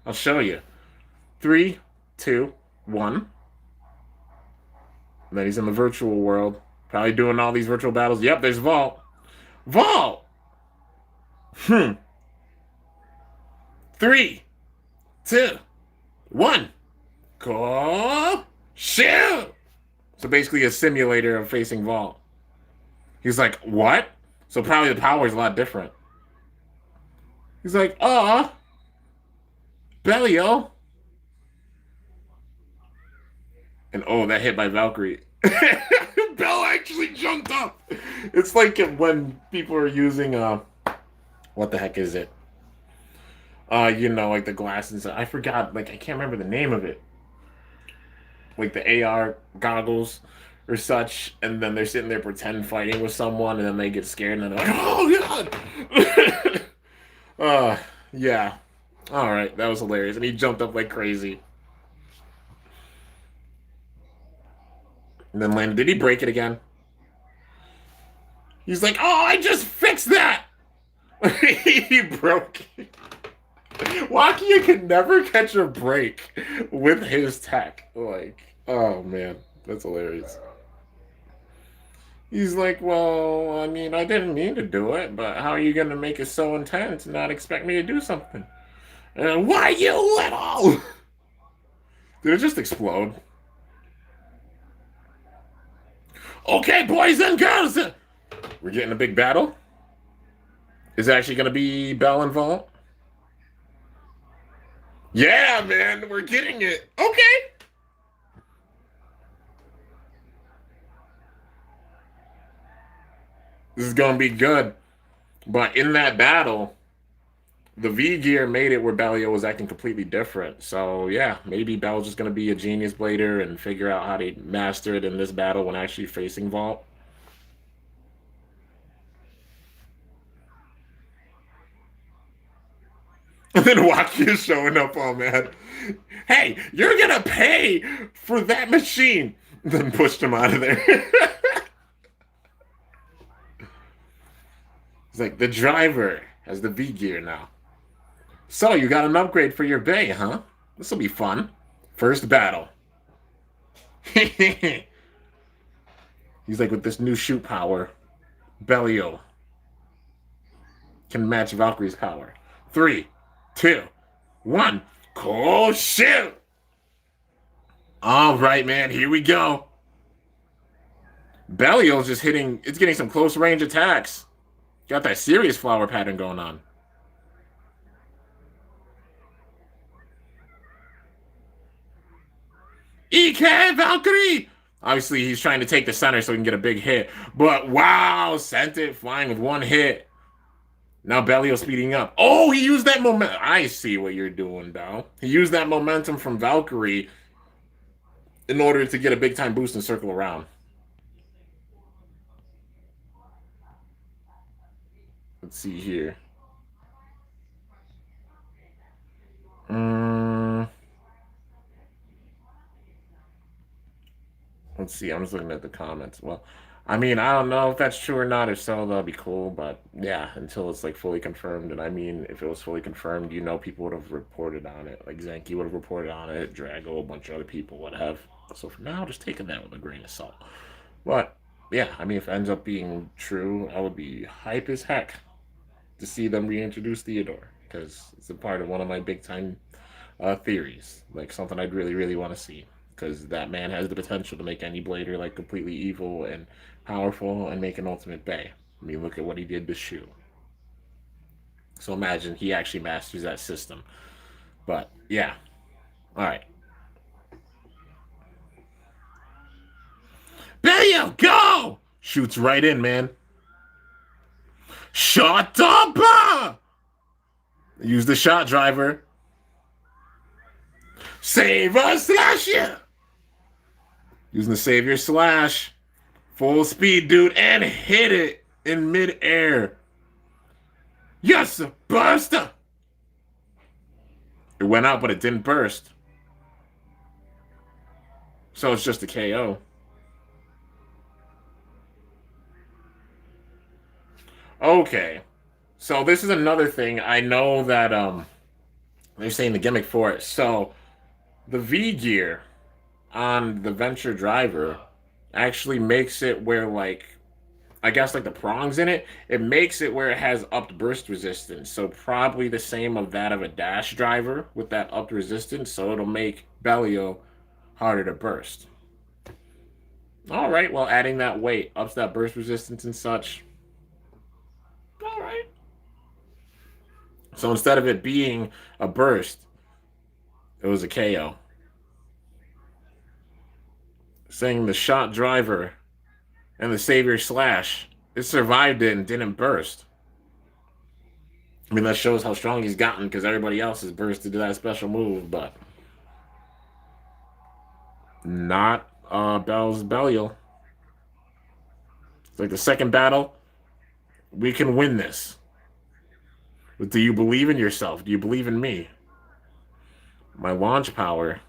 I'll show you. Three, two, one. And then he's in the virtual world. Probably doing all these virtual battles. Yep, there's Vault. Vault! Hmm. Three, two, one. Go! Shoot! So basically a simulator of facing Vault. He's like, what? So probably the power is a lot different. He's like, Bellio. And oh, that hit by Valkyrie. Bell actually jumped up. It's like when people are using what the heck is it? Like the glasses. I forgot, like I can't remember the name of it. Like the AR goggles or such, and then they're sitting there pretend fighting with someone, and then they get scared, and they're like, "Oh God!" uh, yeah. All right, that was hilarious, and he jumped up like crazy, and then landed. Did he break it again? He's like, "Oh, I just fixed that." He broke it. Wakia could never catch a break with his tech. Like, oh man, that's hilarious. He's like, well, I mean, I didn't mean to do it, but how are you going to make it so intense and not expect me to do something? Why, you little? Did it just explode? Okay, boys and girls, we're getting a big battle. Is it actually going to be Bell and Vault? Yeah, man, we're getting it. Okay. This is gonna be good. But in that battle, the V gear made it where Bellio was acting completely different. So yeah, maybe Bell's just gonna be a genius blader and figure out how to master it in this battle when actually facing Vault. And then Waki is showing up all mad. Hey, you're gonna pay for that machine. Then pushed him out of there. He's like, the driver has the V gear now. So you got an upgrade for your bay, huh? This will be fun. First battle. He's like, with this new shoot power, Bellio can match Valkyrie's power. Three, two, one. Cool shoot! All right, man, here we go. Bellio's just hitting, it's getting some close range attacks. Got that serious flower pattern going on. EK Valkyrie! Obviously, he's trying to take the center so he can get a big hit. But wow, sent it flying with one hit. Now Bellio speeding up. Oh, he used that momentum. I see what you're doing, Bell. He used that momentum from Valkyrie in order to get a big time boost and circle around. Let's see here. Mm, let's see. I'm just looking at the comments. Well, I mean, I don't know if that's true or not. If so, that'll be cool. But yeah, until it's like fully confirmed. And I mean, if it was fully confirmed, you know, people would have reported on it. Like Zenki would have reported on it. Drago, a bunch of other people would have. So for now, just taking that with a grain of salt. But yeah, I mean, if it ends up being true, I would be hype as heck to see them reintroduce Theodore because it's a part of one of my big time theories. Like something I'd really, really want to see because that man has the potential to make any blader like completely evil and powerful and make an ultimate bay. I mean, look at what he did to Shu. So imagine he actually masters that system. But yeah, all right. Bellio, go! Shoots right in, man. Shot up! Use the shot driver. Save us, slash yeah! Using the savior slash. Full speed, dude, and hit it in midair. Yes, burst! It went out, but it didn't burst. So it's just a KO. Okay. So this is another thing. I know that they're saying the gimmick for it. So the V gear on the Venture driver actually makes it where like I guess like the prongs in it, it makes it where it has upped burst resistance. So probably the same of that of a dash driver with that upped resistance. So it'll make Bellio harder to burst. All right, well adding that weight ups that burst resistance and such. All right. So instead of it being a burst, it was a KO. Saying the shot driver and the savior slash, it survived it and didn't burst. I mean, that shows how strong he's gotten because everybody else has bursted to that special move, but not Bell's Belial. It's like the second battle. We can win this. But do you believe in yourself? Do you believe in me? My launch power.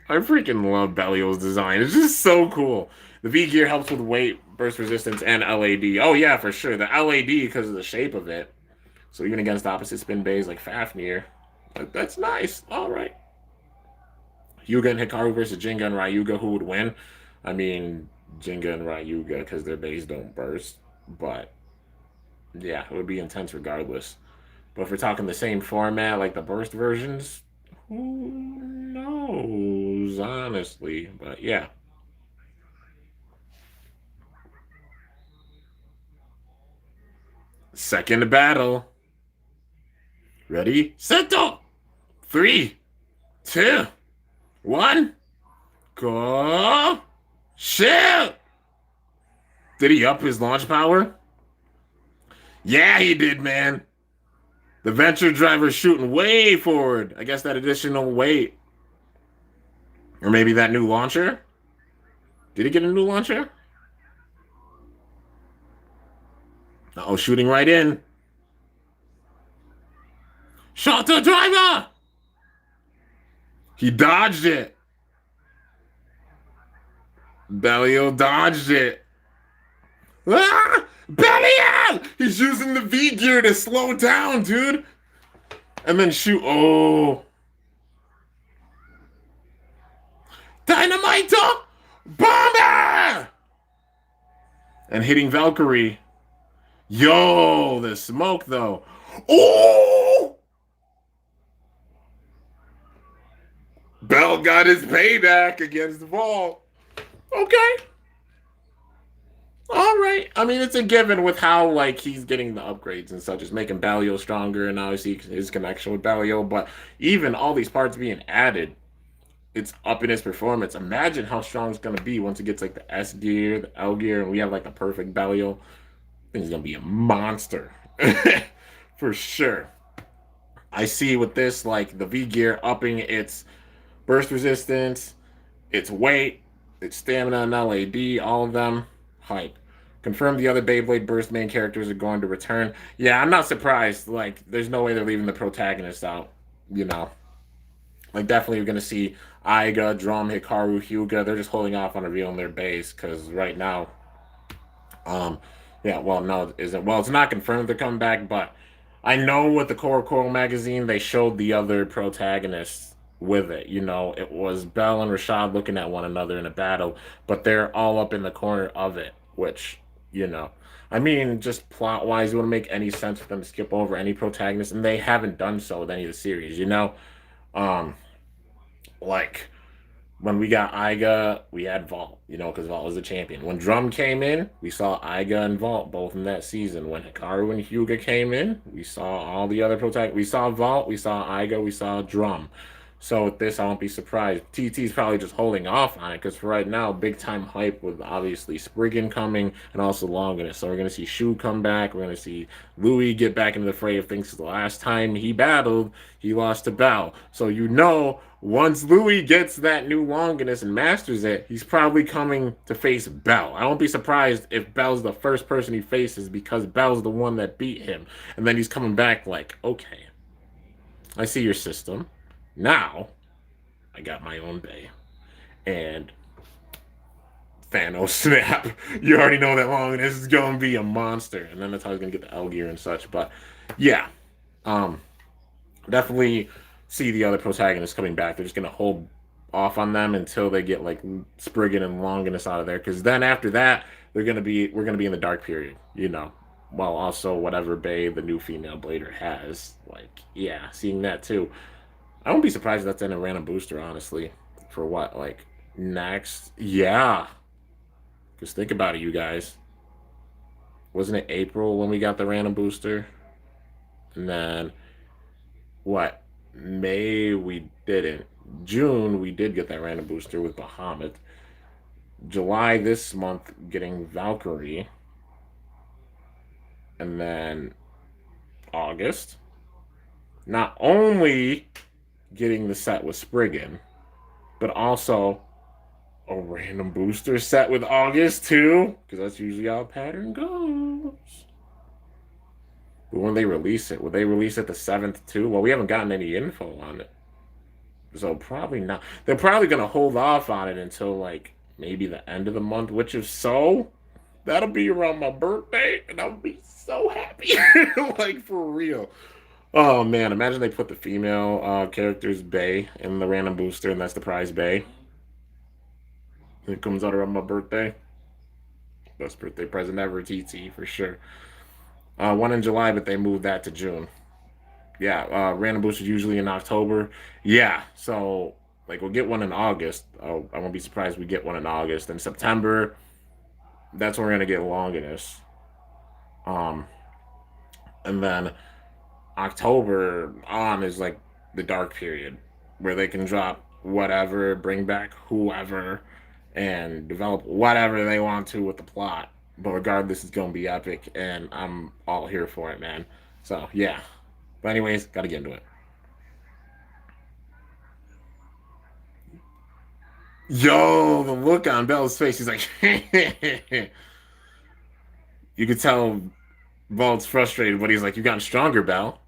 I freaking love Belial's design. It's just so cool. The V gear helps with weight, burst resistance, and LAD. Oh yeah, for sure. The LAD because of the shape of it. So even against opposite spin bays like Fafnir, that's nice. All right. Yuga and Hikaru versus Jinga and Ryuga, who would win? I mean, Jinga and Ryuga because their bays don't burst. But yeah, it would be intense regardless. But if we're talking the same format, like the burst versions, who knows, honestly. But yeah. Second battle. Ready? Settle. Three, two, one. Go. Shoot. Did he up his launch power? Yeah, he did, man. The Venture driver's shooting way forward. I guess that additional weight. Or maybe that new launcher? Did he get a new launcher? Oh, shooting right in. Shot the driver! He dodged it. Bellio dodged it. Ah! Bellio! He's using the V gear to slow down, dude. And then shoot. Oh. Dynamite! Bomber! And hitting Valkyrie. Yo, the smoke, though. Oh! Bell got his payback against Vault. Okay. All right. I mean, it's a given with how like he's getting the upgrades and such. It's making Balio stronger, and obviously his connection with Balio. But even all these parts being added, it's up in his performance. Imagine how strong it's gonna be once it gets like the S gear, the L gear, and we have like the perfect Balio. I think he's gonna be a monster for sure. I see with this like the V gear upping its burst resistance, its weight, its stamina, and LAD, all of them. Hype. Confirmed the other Beyblade Burst main characters are going to return. Yeah, I'm not surprised. Like, there's no way they're leaving the protagonists out. You know, like definitely you're gonna see Aiga, Drum, Hikaru, Hyuga. They're just holding off on revealing their base because right now, um, yeah, well, no, it isn't. Well, it's not confirmed they're coming back, but I know with the Core Coral magazine they showed the other protagonists with it. You know, it was Bell and Rashad looking at one another in a battle, but they're all up in the corner of it, which you know. I mean, just plot wise, it wouldn't make any sense for them to skip over any protagonist, and they haven't done so with any of the series, you know? Um, like when we got Iga, we had Vault, you know, because Vault was the champion. When Drum came in, we saw Iga and Vault both in that season. When Hikaru and Hyuga came in, we saw all the other protagonists. We saw Vault, we saw Iga, we saw Drum. So with this, I won't be surprised. TT's probably just holding off on it because for right now, big time hype with obviously Spriggan coming and also Longinus. So we're gonna see Shu come back. We're gonna see Louis get back into the fray of things. The last time he battled, he lost to Bell. So you know, once Louis gets that new Longinus and masters it, he's probably coming to face Bell. I won't be surprised if Bell's the first person he faces because Bell's the one that beat him. And then he's coming back like, okay, I see your system. Now, I got my own bay. And Thanos snap. You already know that Longinus is going to be a monster. And then that's how he's going to get the L gear and such. But yeah, um, definitely see the other protagonists coming back. They're just going to hold off on them until they get like Spriggan and Longinus out of there. Because then after that, we're going to be in the dark period, you know. While also whatever bay the new female blader has. Like, yeah, seeing that too. I won't be surprised if that's in a random booster, honestly. For what? Like, next? Yeah. Just think about it, you guys. Wasn't it April when we got the random booster? And then, what? May, we didn't. June, we did get that random booster with Bahamut. July this month, getting Valkyrie. And then August. Not only getting the set with Spriggan, but also a random booster set with August too, because that's usually how pattern goes. But when they release it, will they release it the 7th too? Well, we haven't gotten any info on it, so probably not. They're probably gonna hold off on it until like maybe the end of the month, which if so, that'll be around my birthday, and I'll be so happy, like for real. Oh man, imagine they put the female character's bay in the random booster, and that's the prize bay. It comes out around my birthday. Best birthday present ever, TT, for sure. One in July, but they moved that to June. Yeah, random boosters usually in October. Yeah, so like we'll get one in August. Oh, I won't be surprised we get one in August. In September, that's when we're gonna get Longinus. Um, And then October on is like the dark period where they can drop whatever, bring back whoever, and develop whatever they want to with the plot. But regardless, it's gonna be epic, and I'm all here for it, man. So yeah. But anyways, gotta get into it. Yo, the look on Bell's face, he's like, you could tell Vault's frustrated, but he's like, "You gotten stronger, Bell."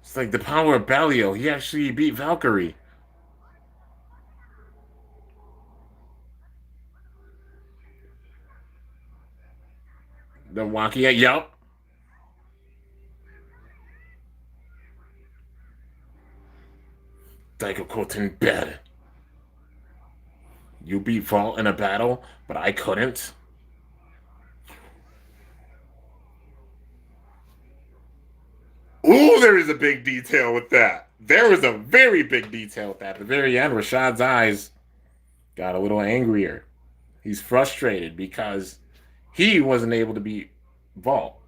It's like the power of Bellio. He actually beat Valkyrie. The Wakia, yep. Daikokoten bed. You beat Vault in a battle, but I couldn't. Ooh, there is a big detail with that. There was a very big detail with that. At the very end, Rashad's eyes got a little angrier. He's frustrated because he wasn't able to beat Vault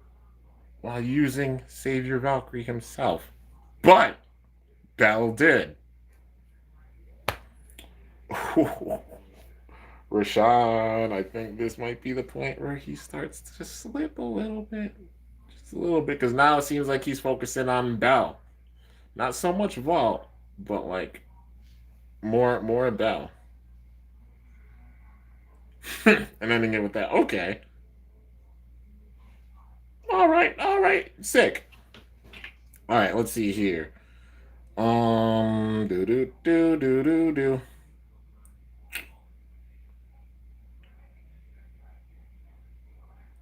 while using Savior Valkyrie himself. But Bell did. Rashad, I think this might be the point where he starts to slip a little bit. Just a little bit, because now it seems like he's focusing on Bell. Not so much Vault, but like more Bell. And ending it with that, okay. All right, sick. All right, let's see here. Do do do do do do.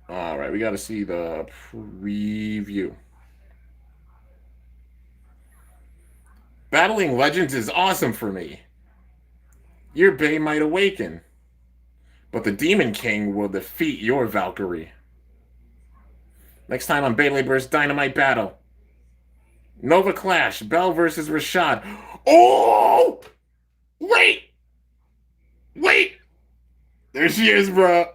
All right, we got to see the preview. Battling Legends is awesome for me. Your Bay might awaken, but the Demon King will defeat your Valkyrie. Next time on Beyblade vs. Dynamite Battle. Nova Clash, Bell versus Rashad. Oh! Wait! Wait! There she is, bro.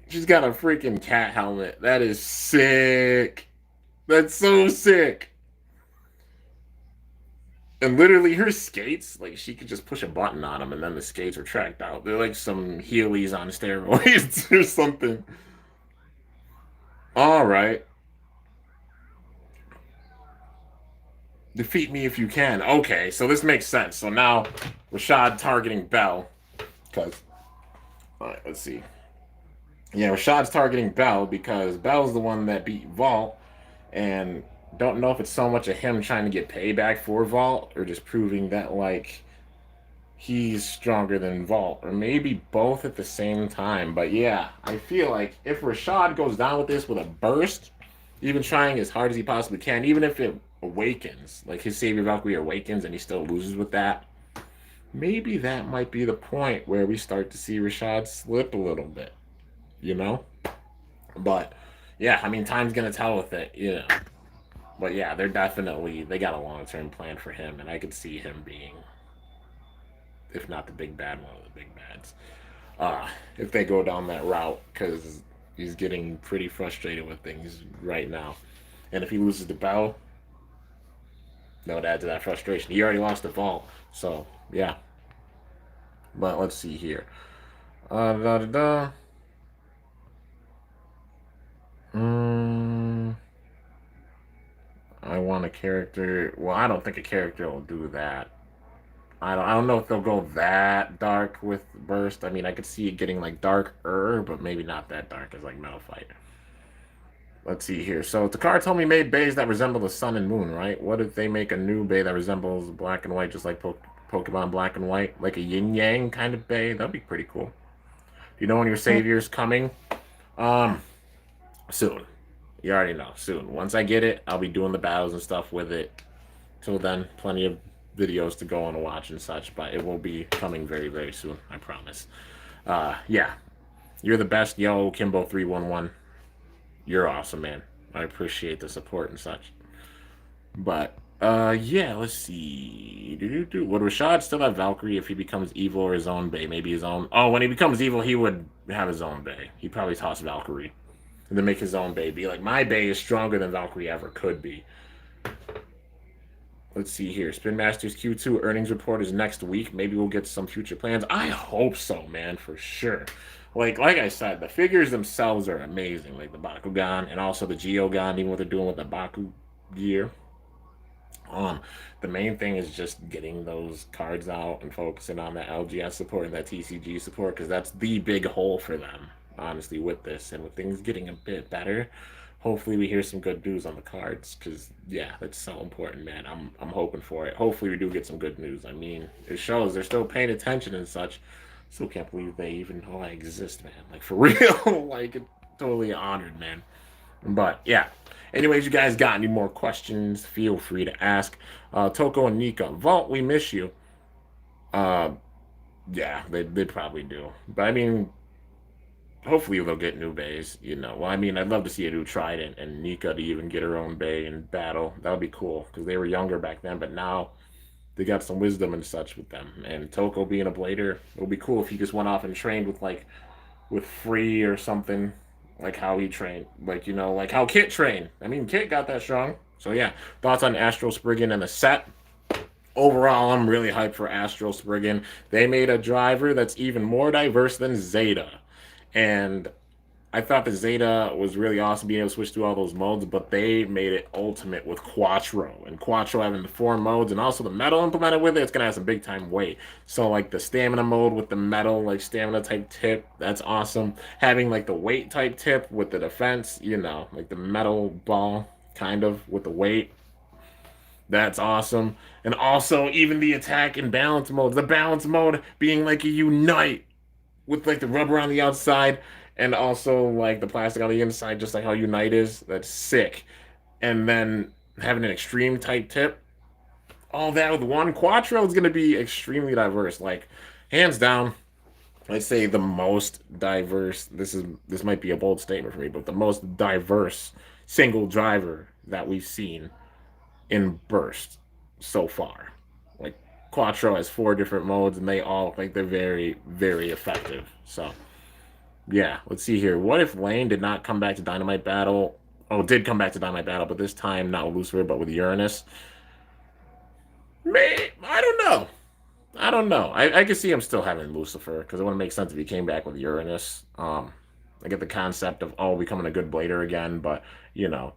She's got a freaking cat helmet. That is sick. That's so sick. And literally, her skates, like, she could just push a button on them and then the skates are tracked out. They're like some Heelys on steroids or something. All right. Defeat me if you can. Okay, so this makes sense. So now Rashad targeting Bell. Because, all right, let's see. Yeah, Rashad's targeting Bell because Bell's the one that beat Vault. And don't know if it's so much of him trying to get payback for Vault or just proving that, like, he's stronger than Vault. Or maybe both at the same time. But yeah, I feel like if Rashad goes down with this with a burst, even trying as hard as he possibly can, even if it awakens, like his Savior Valkyrie awakens and he still loses with that, maybe that might be the point where we start to see Rashad slip a little bit, you know? But yeah, I mean, time's gonna tell with it, you know. But yeah, they got a long term plan for him, and I could see him being, if not the big bad, one of the big bads. If they go down that route, because he's getting pretty frustrated with things right now. And if he loses the Bell, that would add to that frustration. He already lost the Vault, so yeah. But let's see here. Da, da, da. Mm, I want a character. Well, I don't think a character will do that. I don't know if they'll go that dark with Burst. I mean, I could see it getting like darker, but maybe not that dark as like Metal Fight. Let's see here. So Takara told me made bays that resemble the sun and moon, right? What if they make a new bay that resembles black and white, just like Pokemon Black and White, like a yin yang kind of bay? That'd be pretty cool. Do you know when your savior's coming? Um, Soon. You already know. Soon. Once I get it, I'll be doing the battles and stuff with it. Till then, plenty of videos to go and watch and such, but it will be coming very, very soon. I promise. Yeah. You're the best, yo, Kimbo311. You're awesome, man. I appreciate the support and such. But Yeah, let's see. Doo-doo-doo. Would Rashad still have Valkyrie if he becomes evil or his own Bay? Maybe his own. Oh, when he becomes evil, he would have his own Bay. He'd probably toss Valkyrie and then make his own Bay. Be like, my Bay is stronger than Valkyrie ever could be. Let's see here. Spin Masters Q2 earnings report is next week. Maybe we'll get some future plans. I hope so, man, for sure. Like I said, the figures themselves are amazing. Like the Bakugan and also the Geogan, even what they're doing with the Baku gear. Um, the main thing is just getting those cards out and focusing on that LGS support and that TCG support because that's the big hole for them, honestly, with this and with things getting a bit better. Hopefully, we hear some good news on the cards because yeah, that's so important, man. I'm hoping for it. Hopefully, we do get some good news. I mean, it shows they're still paying attention and such. Still can't believe they even know I exist, man. Like for real, like totally honored, man. But yeah. Anyways, you guys got any more questions? Feel free to ask. Toko and Nika, Vault, we miss you. Uh, yeah, they probably do. But I mean, hopefully they'll get new bays. You know, well, I mean, I'd love to see a new Trident and Nika to even get her own bay in battle. That would be cool because they were younger back then, but now they got some wisdom and such with them. And Toko being a blader, it would be cool if he just went off and trained with like with Free or something, like how he trained, like you know, like how Kit trained. I mean, Kit got that strong. So yeah, thoughts on Astral Spriggan and the set? Overall, I'm really hyped for Astral Spriggan. They made a driver that's even more diverse than Zeta, and I thought the Zeta was really awesome being able to switch through all those modes, but they made it ultimate with Quattro. And Quattro having the four modes and also the metal implemented with it, it's going to have some big time weight. So, like the stamina mode with the metal, like stamina type tip, that's awesome. Having like the weight type tip with the defense, you know, like the metal ball kind of with the weight, that's awesome. And also, even the attack and balance modes, the balance mode being like a unite with like the rubber on the outside and also like the plastic on the inside, just like how Unite is. That's sick. And then having an extreme type tip, all that with one Quattro is going to be extremely diverse. Like hands down, I'd say the most diverse. This might be a bold statement for me, but the most diverse single driver that we've seen in Burst so far. Like Quattro has four different modes, and they all like they're very very effective. So yeah, let's see here. What if Lane did not come back to Dynamite Battle? Oh, did come back to Dynamite Battle, but this time not with Lucifer, but with Uranus. May I don't know. I don't know. I can see him still having Lucifer because it wouldn't make sense if he came back with Uranus. I get the concept of becoming a good blader again, but you know,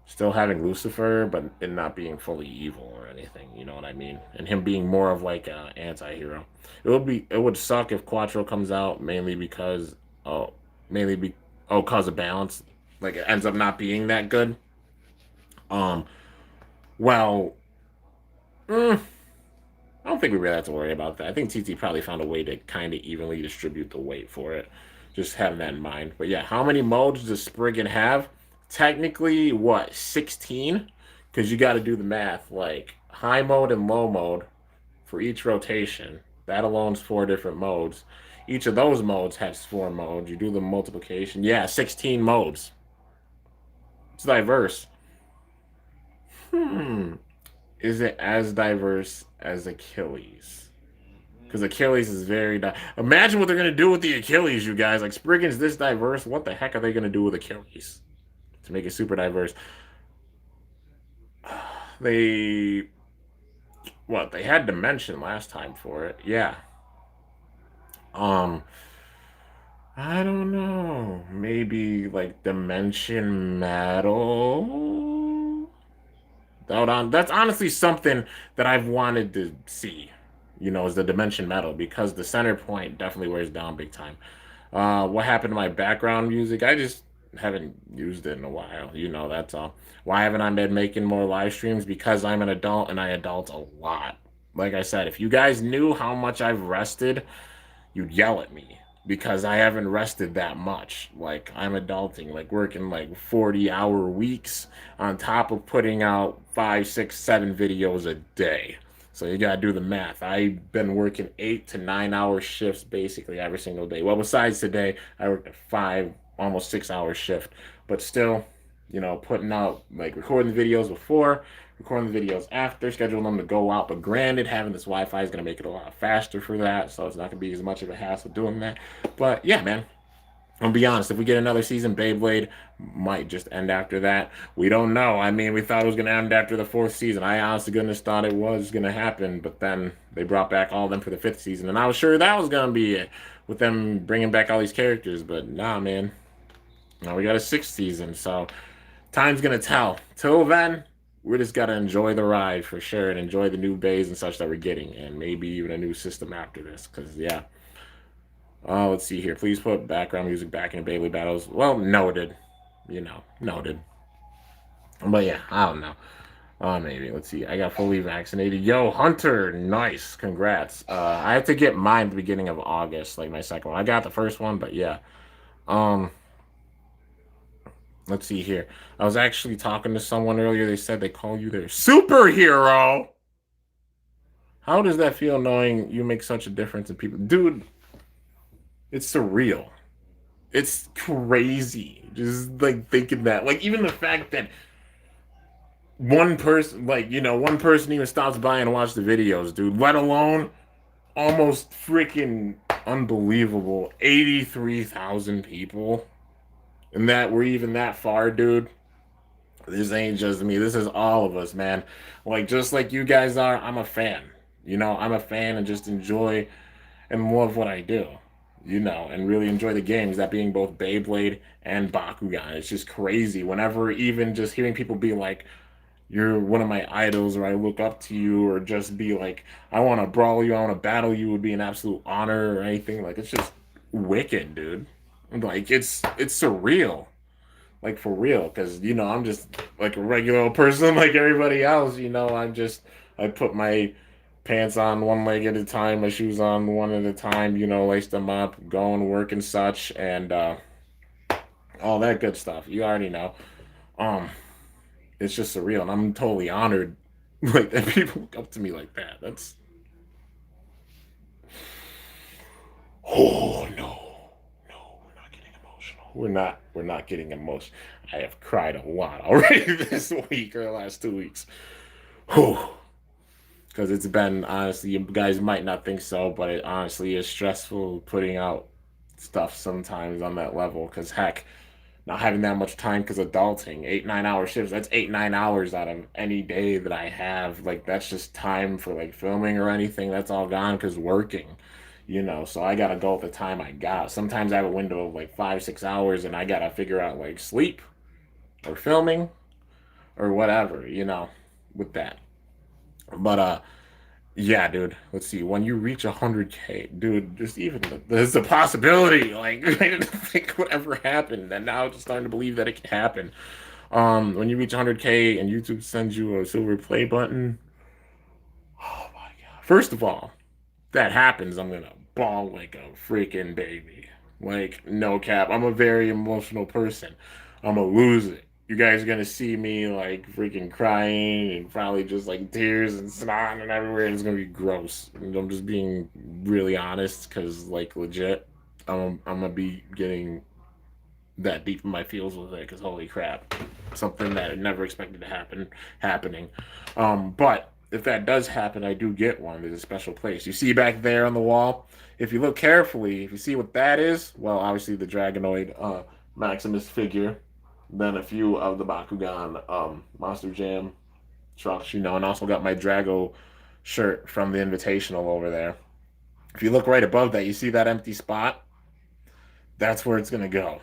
still having Lucifer, but it not being fully evil or anything. You know what I mean? And him being more of like an anti-hero. It would suck if Quattro comes out mainly because oh mainly be cause of balance. Like it ends up not being that good. Um well I don't think we really have to worry about that. I think TT probably found a way to kind of evenly distribute the weight for it. Just having that in mind. But yeah, how many modes does Spriggan have? Technically, what, 16? Because you got to do the math. Like high mode and low mode for each rotation. That alone's four different modes. Each of those modes has four modes. You do the multiplication. Yeah, 16 modes. It's diverse. Hmm. Is it as diverse as Achilles? Because Achilles is very. Imagine what they're going to do with the Achilles, you guys. Like, Spriggan's this diverse. What the heck are they going to do with Achilles to make it super diverse? They. What? They had Dimension last time for it. Yeah. Um. I don't know. Maybe like Dimension Metal. That's honestly something that I've wanted to see. You know, is the Dimension Metal because the center point definitely wears down big time. What happened to my background music? I just haven't used it in a while. You know, that's all. Why haven't I been making more live streams? Because I'm an adult and I adult a lot. Like I said, if you guys knew how much I've rested, you'd yell at me because I haven't rested that much. Like I'm adulting, like working like 40-hour weeks on top of putting out 5, 6, 7 videos a day. So you gotta do the math. I've been working 8 to 9 hour shifts basically every single day. Well, besides today, I worked a 5, almost 6 hour shift, but still, you know, putting out like recording videos before, recording the videos after, scheduling them to go out. But granted, having this Wi-Fi is going to make it a lot faster for that, so it's not going to be as much of a hassle doing that. But yeah, man, I'll be honest, if we get another season, Beyblade might just end after that. We don't know. I mean, we thought it was going to end after the fourth season. I honest to goodness thought it was going to happen, but then they brought back all of them for the fifth season, and I was sure that was going to be it with them bringing back all these characters. But nah, man. Now we got a sixth season, so time's going to tell. Till then, we just got to enjoy the ride for sure and enjoy the new bays and such that we're getting, and maybe even a new system after this, because, yeah. Let's see here. Please put background music back in Beyblade battles. Well, noted. Noted. But yeah, I don't know. Maybe. Let's see. I got fully vaccinated. Yo, Hunter, nice. Congrats. I had to get mine at the beginning of August, like my second one. I got the first one, but yeah. Um, let's see here. I was actually talking to someone earlier. They said they call you their superhero. How does that feel knowing you make such a difference in people? Dude, it's surreal. It's crazy. Just like thinking that. Like even the fact that one person, like, one person even stops by and watch the videos, dude, let alone almost freaking unbelievable 83,000 people. And that we're even that far, dude. This ain't just me. This is all of us, man. Like, just like you guys are, I'm a fan. I'm a fan and just enjoy and love what I do, and really enjoy the games, that being both Beyblade and Bakugan. It's just crazy. Whenever even just hearing people be like, you're one of my idols, or I look up to you, or just be like, I want to brawl you, I want to battle you, would be an absolute honor or anything. Like, it's just wicked, dude. Like, it's surreal. Like, for real. Because, I'm just like a regular person like everybody else. I put my pants on one leg at a time, my shoes on one at a time, lace them up, going to work and such, and all that good stuff. You already know. Um, it's just surreal, and I'm totally honored, like that people look up to me like that. That's oh no, we're not getting emotional. We're not getting emotional. I have cried a lot already this week or the last 2 weeks. Whew. Because it's been, honestly, you guys might not think so, but it honestly is stressful putting out stuff sometimes on that level. Because heck, not having that much time because adulting, 8, 9 hour shifts, that's 8, 9 hours out of any day that I have. Like, that's just time for like filming or anything. That's all gone because working, so I gotta go with the time I got. Sometimes I have a window of like 5, 6 hours and I gotta figure out like sleep or filming or whatever, with that. But yeah, dude. Let's see. When you reach 100K, dude, just even there's a possibility. Like I didn't think would ever happen, and now I'm just starting to believe that it can happen. When you reach 100K and YouTube sends you a silver play button, oh my god! First of all, that happens, I'm gonna bawl like a freaking baby. Like, no cap. I'm a very emotional person. I'm gonna lose it. You guys are gonna see me like freaking crying and probably just like tears and snot and everywhere, and it's gonna be gross. And I'm just being really honest because, like, legit, I'm gonna be getting that deep in my feels with it because holy crap, something that I never expected to happening. But if that does happen, I do get one. There's a special place. You see back there on the wall. If you look carefully, if you see what that is, well, obviously the Dragonoid Maximus figure, then a few of the Bakugan Monster Jam trucks, and also got my Drago shirt from the Invitational over there. If you look right above that, you see that empty spot? That's where it's gonna go.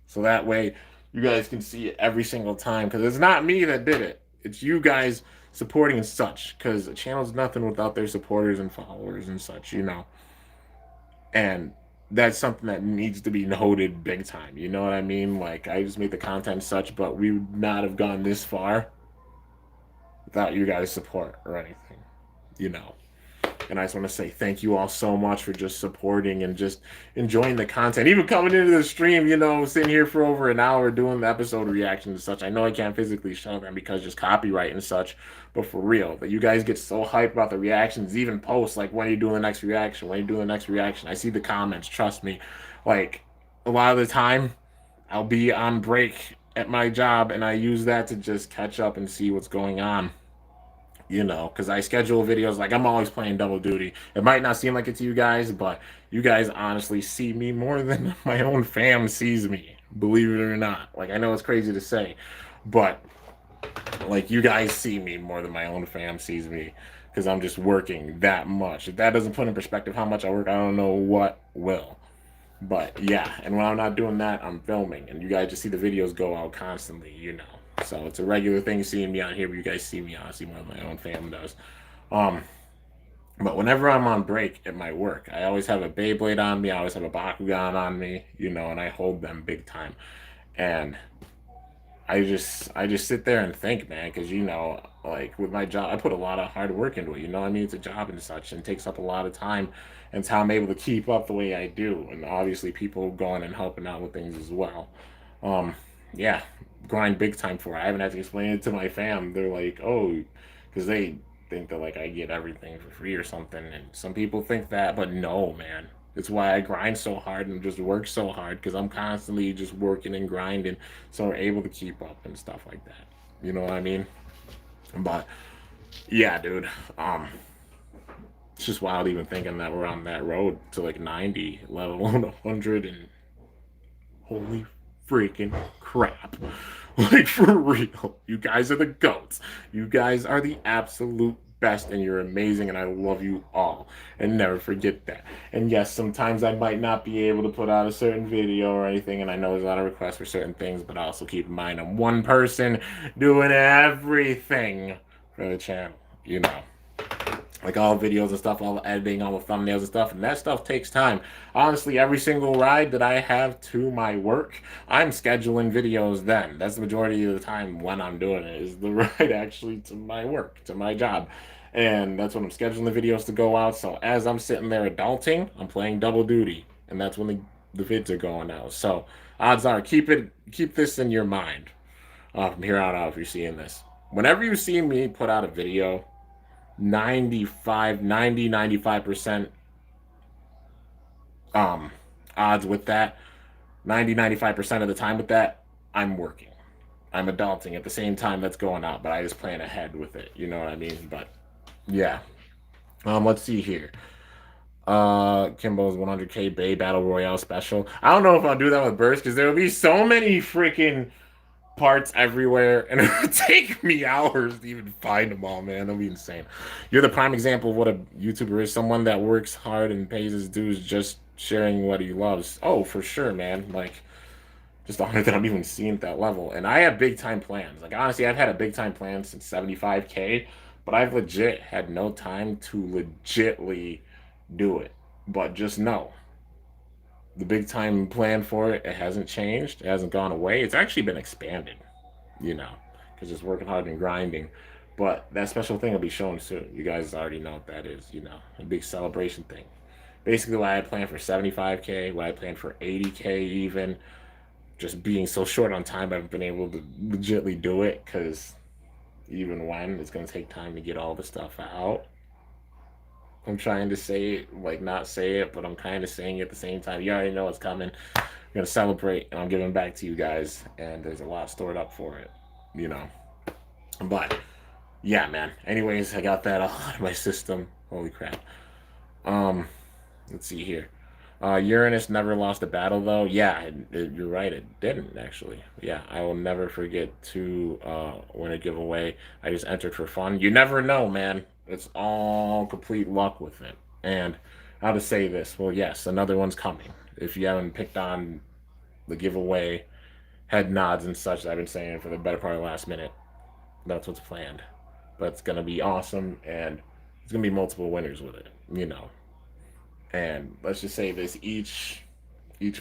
So that way you guys can see it every single time because it's not me that did it. It's you guys supporting and such because a channel's nothing without their supporters and followers and such. And that's something that needs to be noted big time. You know what I mean? Like, I just made the content such, but we would not have gone this far without you guys' support or anything. you know. And I just want to say thank you all so much for just supporting and just enjoying the content. Even coming into the stream, sitting here for over an hour doing the episode reactions and such. I know I can't physically show them because just copyright and such. But for real, that you guys get so hyped about the reactions, even posts like, when are you doing the next reaction? When are you doing the next reaction? I see the comments, trust me. Like, a lot of the time, I'll be on break at my job and I use that to just catch up and see what's going on. you know, because I schedule videos like I'm always playing double duty. It might not seem like it to you guys, but you guys honestly see me more than my own fam sees me, believe it or not. Like, I know it's crazy to say, but like, you guys see me more than my own fam sees me because I'm just working that much. If that doesn't put in perspective how much I work, I don't know what will. But yeah, and when I'm not doing that, I'm filming, and you guys just see the videos go out constantly, you know. So it's a regular thing seeing me on here, but you guys see me honestly more than my own fam does. Um, but whenever I'm on break at my work, I always have a Beyblade on me, I always have a bakugan on me, you know, and I hold them big time. And I just sit there and think, man, because you know, like with my job, I put a lot of hard work into it. You know, I mean, it's a job and such, and it takes up a lot of time, and it's how I'm able to keep up the way I do. And obviously, people going and helping out with things as well. Um, yeah, grind big time for it. I haven't had to explain it to my fam. They're like, oh, because they think that like I get everything for free or something, and some people think that, but no, man. It's why I grind so hard and just work so hard because I'm constantly just working and grinding, so we're able to keep up and stuff like that. You know what I mean? But yeah, dude. It's just wild even thinking that we're on that road to like 90, let alone 100, and holy freaking crap. Like, for real. You guys are the goats. You guys are the absolute best, and you're amazing, and I love you all. And never forget that. And yes, sometimes I might not be able to put out a certain video or anything, and I know there's a lot of requests for certain things, but also keep in mind I'm one person doing everything for the channel, you know, like all videos and stuff, all the editing, all the thumbnails and stuff, and that stuff takes time. Honestly, every single ride that I have to my work, I'm scheduling videos then. That's the majority of the time when I'm doing it, is the ride actually to my work, to my job. And that's when I'm scheduling the videos to go out. So as I'm sitting there adulting, I'm playing double duty. And that's when the vids are going out. So odds are, keep this in your mind from here on out if you're seeing this. Whenever you see me put out a video, 95% um odds with that, 95% of the time with that, I'm working, I'm adulting at the same time that's going out, but I just plan ahead with it, you know what I mean? But yeah, let's see here. Kimbo's 100K Bay Battle Royale special. I don't know if I'll do that with Burst because there will be so many freaking parts everywhere, and it would take me hours to even find them all, man. That'd be insane. You're the prime example of what a YouTuber is, someone that works hard and pays his dues just sharing what he loves. Oh, for sure, man. Like, just honored that I'm even seeing at that level. And I have big time plans. Like, honestly, I've had a big time plan since 75K, but I've legit had no time to legitly do it. But just know, the big time plan for it, it hasn't changed. It hasn't gone away. It's actually been expanded, you know, because it's working hard and grinding. But that special thing will be shown soon. You guys already know what that is, you know, a big celebration thing. Basically, what I planned for 75K, what I planned for 80K, even just being so short on time, I've been able to legitly do it because even when it's going to take time to get all the stuff out, I'm trying to say it, like not say it, but I'm kind of saying it at the same time. You already know it's coming. I'm gonna celebrate, and I'm giving back to you guys, and there's a lot stored up for it, you know. But yeah, man. Anyways, I got that all out of my system. Holy crap. Um, let's see here. Uranus never lost a battle, though. Yeah, you're right. It didn't actually. Yeah, I will never forget to win a giveaway. I just entered for fun. You never know, man. It's all complete luck with it. And how to say this? Well, yes, another one's coming. If you haven't picked on the giveaway, head nods and such that I've been saying for the better part of the last minute, that's what's planned. But it's gonna be awesome, and there's gonna be multiple winners with it. You know, and let's just say this: each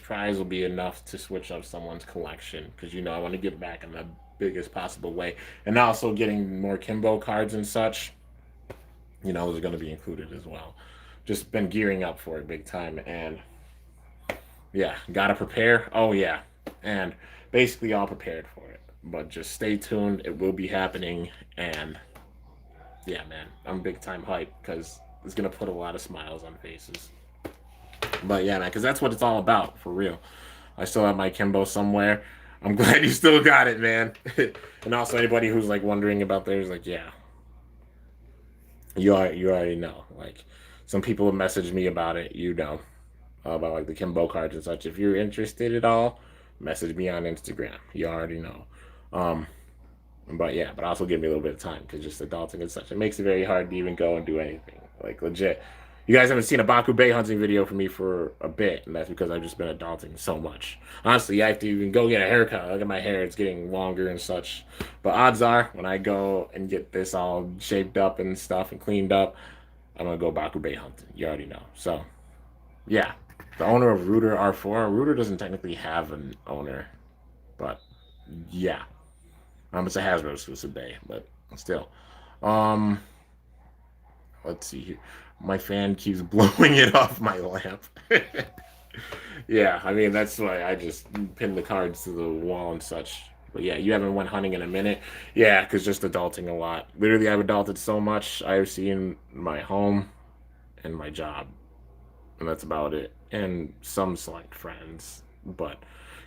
prize will be enough to switch up someone's collection because you know I want to give back in the biggest possible way, and also getting more Kimbo cards and such. You know, those are going to be included as well. Just been gearing up for it big time, and yeah, gotta prepare. Oh yeah, and basically all prepared for it. But just stay tuned; it will be happening, and yeah, man, I'm big time hyped because it's gonna put a lot of smiles on faces. But yeah, man, because that's what it's all about, for real. I still have my Kimbo somewhere. I'm glad you still got it, man. And also, anybody who's like wondering about theirs, like, yeah, You already know. Like some people have messaged me about it. About like the Kimbo cards and such. If you're interested at all, message me on Instagram. You already know. Um, but yeah, but also give me a little bit of time because just adulting and such, it makes it very hard to even go and do anything. Like legit. You guys haven't seen a Baku hunting video from me for a bit, and that's because I've just been adulting so much. Honestly, I have to even go get a haircut. Look at my hair, it's getting longer and such. But odds are, when I go and get this all shaped up and stuff and cleaned up, I'm gonna go Baku hunting. You already know. So yeah, the owner of Rooter R4. Rooter doesn't technically have an owner, but yeah, it's a Hasbro exclusive bay, but still. Um, let's see here. My fan keeps blowing it off my lamp. Yeah, I mean that's why I just pinned the cards to the wall and such. But yeah, you haven't went hunting in a minute. Yeah, because just adulting a lot. Literally, I've adulted so much. I've seen my home and my job, and that's about it. And some select friends, but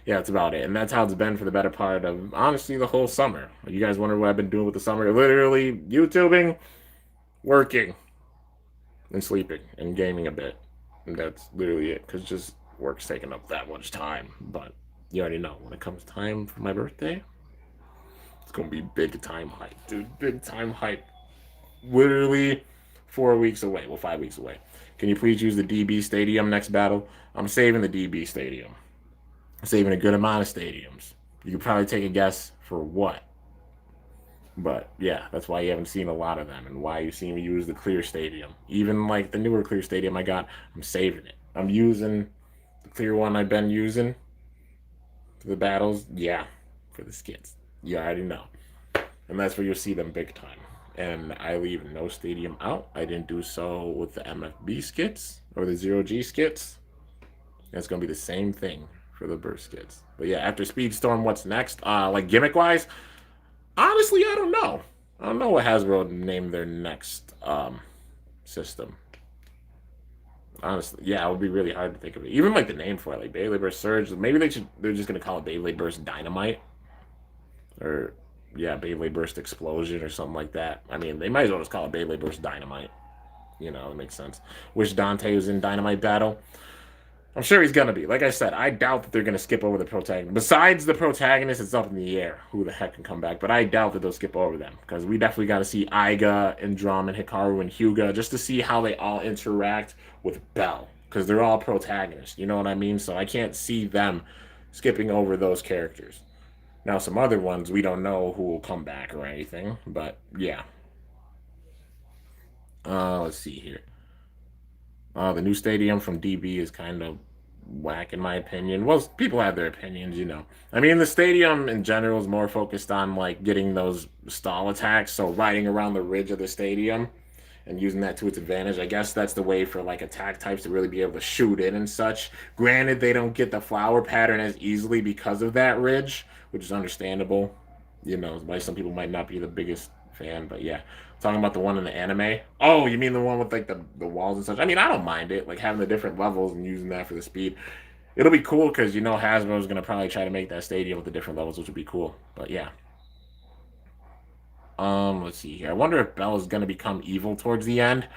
yeah, that's about it. And that's how it's been for the better part of honestly the whole summer. You guys wonder what I've been doing with the summer? Literally YouTubing, working, and sleeping and gaming a bit. And that's literally it. Because just work's taking up that much time. But you already know when it comes time for my birthday, it's gonna be big time hype, dude. Big time hype. Literally 4 weeks away. Well, 5 weeks away. Can you please use the DB Stadium next battle? I'm saving the DB Stadium. I'm saving a good amount of stadiums. You could probably take a guess for what. But yeah, that's why you haven't seen a lot of them and why you see me use the clear stadium. Even like the newer clear stadium I got, I'm saving it. I'm using the clear one I've been using for the battles. Yeah, for the skits. You already know. And that's where you'll see them big time. And I leave no stadium out. I didn't do so with the MFB skits or the Zero G skits. It's gonna be the same thing for the burst skits. But yeah, after Speedstorm, what's next? Like gimmick wise, honestly, I don't know. I don't know what Hasbro named their next system. Honestly, yeah, it would be really hard to think of it. Even like the name for it, like Beyblade Burst Surge. Maybe they're just gonna call it Beyblade Burst Dynamite, or yeah, Beyblade Burst Explosion or something like that. I mean, they might as well just call it Beyblade Burst Dynamite. You know, it makes sense. Wish Dante was in Dynamite battle. I'm sure he's gonna be. Like I said, I doubt that they're gonna skip over the protagonist. Besides the protagonist, it's up in the air who the heck can come back. But I doubt that they'll skip over them because we definitely got to see Iga and Drum and Hikaru and Hyuga just to see how they all interact with Bell because they're all protagonists. You know what I mean? So I can't see them skipping over those characters. Now some other ones we don't know who will come back or anything. But yeah. Let's see here. The new stadium from DB is kind of whack in my opinion. Well, people have their opinions, you know. I mean, the stadium in general is more focused on like getting those stall attacks, so riding around the ridge of the stadium and using that to its advantage. I guess that's the way for like attack types to really be able to shoot in and such. Granted, they don't get the flower pattern as easily because of that ridge, which is understandable. You know, why some people might not be the biggest fan, but yeah. Talking about the one in the anime. Oh, you mean the one with like the walls and such? I mean, I don't mind it, like having the different levels and using that for the speed. It'll be cool because you know Hasbro is gonna probably try to make that stadium with the different levels, which would be cool. But yeah. Let's see here. I wonder if Bell is gonna become evil towards the end.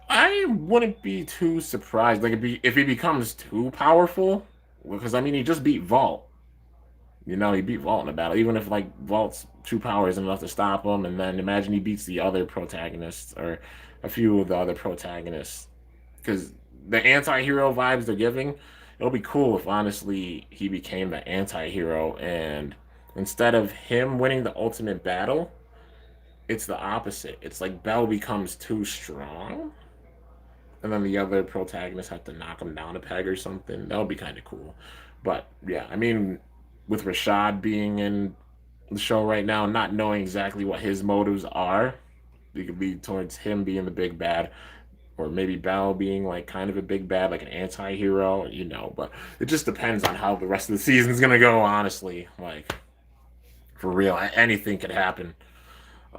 I wouldn't be too surprised. Like if he becomes too powerful, because I mean he just beat Vault. You know, he beat Vault in a battle. Even if like Vault's true power isn't enough to stop him, and then imagine he beats the other protagonists or a few of the other protagonists. Because the anti-hero vibes they're giving, it'll be cool if honestly he became the anti-hero and instead of him winning the ultimate battle, it's the opposite. It's like Bell becomes too strong, and then the other protagonists have to knock him down a peg or something. That would be kind of cool. But yeah, I mean, with Rashad being in the show right now, not knowing exactly what his motives are, it could be towards him being the big bad, or maybe Bell being like kind of a big bad, like an anti-hero, you know. But it just depends on how the rest of the season's gonna go. Honestly, like for real, anything could happen.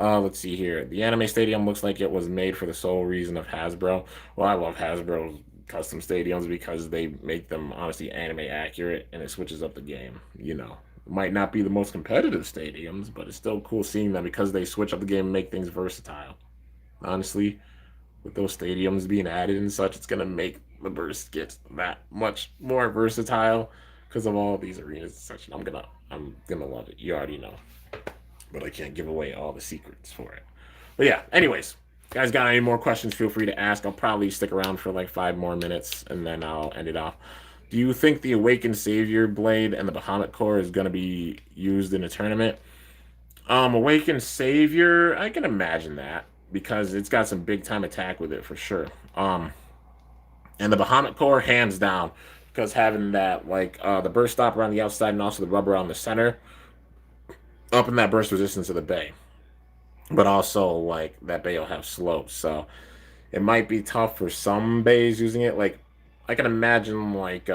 Let's see here. The anime stadium looks like it was made for the sole reason of Hasbro. Well, I love Hasbro's custom stadiums because they make them honestly anime accurate and it switches up the game. You know, it might not be the most competitive stadiums, but it's still cool seeing them because they switch up the game and make things versatile. honestly, with those stadiums being added and such, it's gonna make the burst get that much more versatile because of all these arenas and such. And I'm gonna love it. You already know, but I can't give away all the secrets for it. But yeah, anyways, guys, got any more questions? Feel free to ask. I'll probably stick around for like 5 more minutes and then I'll end it off. Do you think the Awakened Savior blade and the Bahamut core is going to be used in a tournament? Awakened Savior, I can imagine that because it's got some big time attack with it for sure. And the Bahamut core, hands down, because having that like the burst stop around the outside and also the rubber on the center, up in that burst resistance of the bay. But also like that bay will have slopes, so it might be tough for some bays using it. Like I can imagine like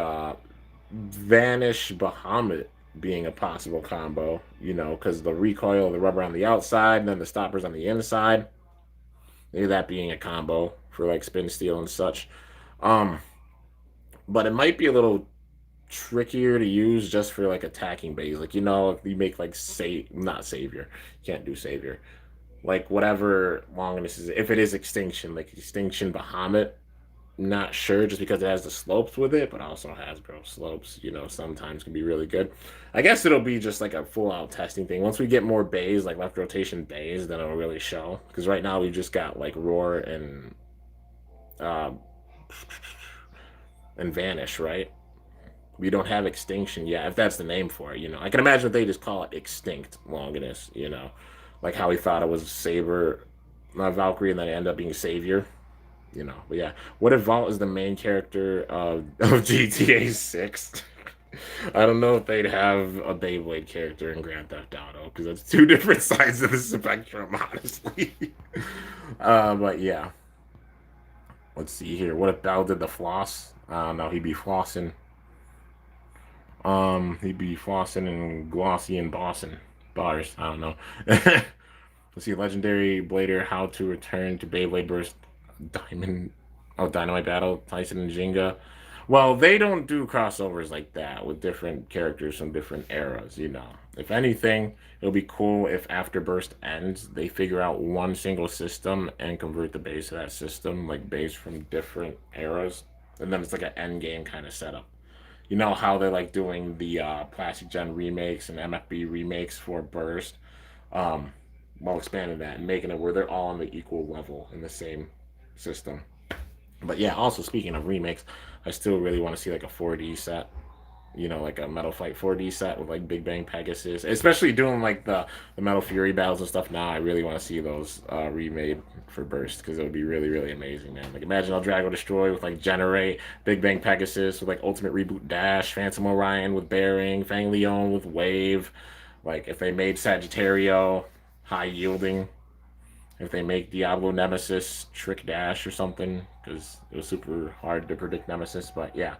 Vanish Bahamut being a possible combo, because the recoil of the rubber on the outside and then the stoppers on the inside. Maybe that being a combo for like spin steel and such. Um, but it might be a little trickier to use just for like attacking bays. Like if you make like not savior, you can't do savior. Like whatever longness is, if it is extinction, like extinction Bahamut, not sure just because it has the slopes with it, but also Hasbro slopes, sometimes can be really good. I guess it'll be just like a full out testing thing. Once we get more bays, like left rotation bays, then it'll really show. Because right now we've just got like Roar uh, and Vanish, right? We don't have extinction yet, if that's the name for it. I can imagine if they just call it extinct longinus, like how we thought it was Saber, not Valkyrie, and then it ended up being Savior. But yeah, what if Vault is the main character of GTA 6? I don't know if they'd have a Beyblade character in Grand Theft Auto because that's two different sides of the spectrum, honestly. But yeah, let's see here. What if Bell did the floss? No, he'd be flossing. He'd be flossing and glossy and bossing bars. I don't know. Let's see, Legendary Blader, how to return to Beyblade Burst Dynamite Battle, Tyson and Jinga. Well, they don't do crossovers like that with different characters from different eras, If anything, it'll be cool if after Burst ends, they figure out one single system and convert the base of that system, like base from different eras. And then it's like an end game kind of setup. You know how they're like doing the Plastic Gen remakes and MFB remakes for Burst, while expanding that and making it where they're all on the equal level in the same system. But yeah, also speaking of remakes, I still really want to see like a 4D set, like a Metal Fight 4D set with like Big Bang Pegasus, especially doing like the Metal Fury battles and stuff. Now I really want to see those remade for Burst because it would be really, really amazing, man. Like imagine El Drago Destroy with like Generate, Big Bang Pegasus with like Ultimate Reboot Dash, Phantom Orion with Bearing, Fang Leon with Wave. Like if they made Sagittario high yielding, if they make Diablo Nemesis Trick Dash or something, because it was super hard to predict Nemesis. But yeah.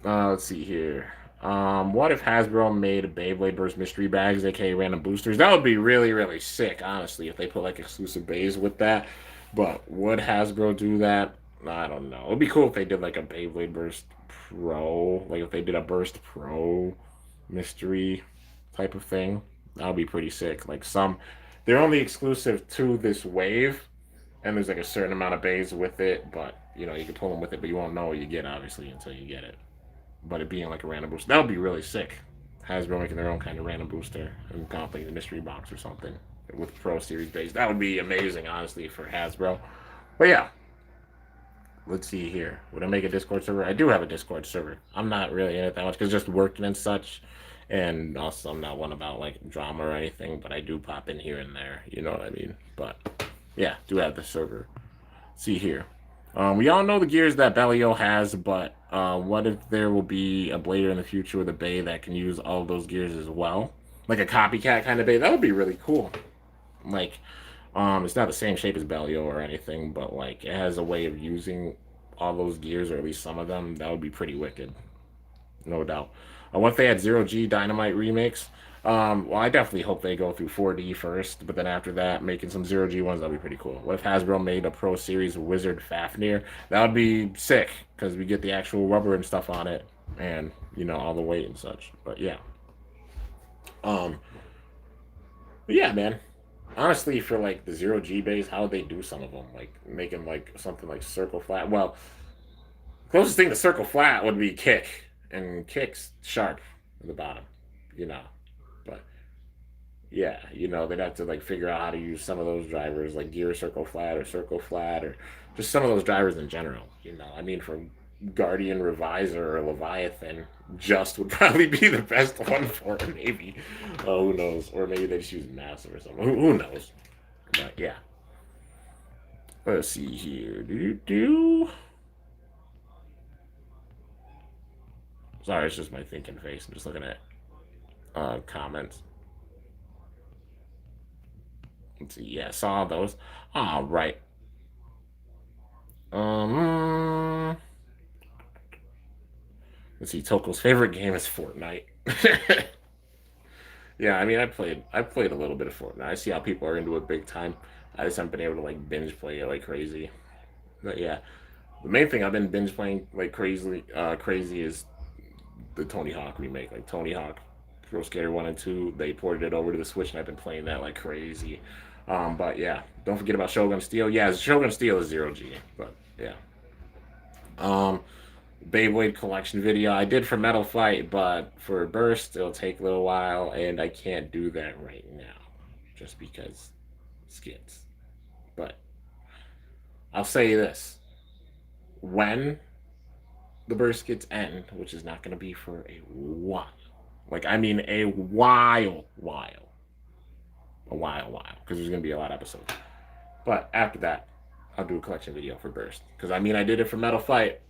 Let's see here. What if Hasbro made a Beyblade Burst mystery bags, aka random boosters? That would be really, really sick, honestly, if they put like exclusive bays with that. But would Hasbro do that? I don't know. It'd be cool if they did like a Beyblade Burst Pro, like if they did a Burst Pro mystery type of thing. That would be pretty sick. Like they're only exclusive to this wave, and there's like a certain amount of bays with it, but you can pull them with it, but you won't know what you get obviously until you get it. But it being like a random booster, that would be really sick. Hasbro making their own kind of random booster and completing the mystery box or something with Pro Series base. That would be amazing, honestly, for Hasbro. But yeah, let's see here. Would I make a Discord server? I do have a Discord server. I'm not really in it that much because just working and such. And also, I'm not one about like drama or anything, but I do pop in here and there. You know what I mean? But yeah, do have the server. See here. We all know the gears that Bellio has, but what if there will be a blader in the future with a bay that can use all of those gears as well? Like a copycat kind of bay? That would be really cool. Like, it's not the same shape as Bellio or anything, but like it has a way of using all those gears, or at least some of them. That would be pretty wicked. No doubt. What if they had Zero G Dynamite remakes? Well, I definitely hope they go through 4D first, but then after that, making some Zero G ones, that'd be pretty cool. What if Hasbro made a Pro Series Wizard Fafnir? That would be sick, because we get the actual rubber and stuff on it, and, all the weight and such. But yeah. But yeah, man. honestly, for like the zero G base, how would they do some of them? Like making like something like circle flat. Well, closest thing to circle flat would be kick, and kick's sharp at the bottom, you know. But yeah, they'd have to like figure out how to use some of those drivers, like gear circle flat, or just some of those drivers in general. I mean, for Guardian Revisor or Leviathan, just would probably be the best one for it, maybe. Oh, who knows? Or maybe they just use Massive or something. Who knows? But yeah. Let's see here. Do. Sorry, it's just my thinking face. I'm just looking at comments. Let's see. Yeah, saw those. All right. Let's see. Toko's favorite game is Fortnite. Yeah, I mean, I played a little bit of Fortnite. I see how people are into it big time. I just haven't been able to like binge play it like crazy. But yeah, the main thing I've been binge playing like crazy is the Tony Hawk remake. Like Tony Hawk Pro Skater 1 and 2, they ported it over to the Switch, and I've been playing that like crazy. But yeah, don't forget about Shogun Steel. Yeah, Shogun Steel is zero G, but yeah. Um, Beyblade collection video I did for Metal Fight, but for Burst it'll take a little while, and I can't do that right now, just because skits. But I'll say this: when the Burst skits end, which is not going to be for a while, like I mean a while, because there's going to be a lot of episodes. But after that, I'll do a collection video for Burst, because I mean I did it for Metal Fight.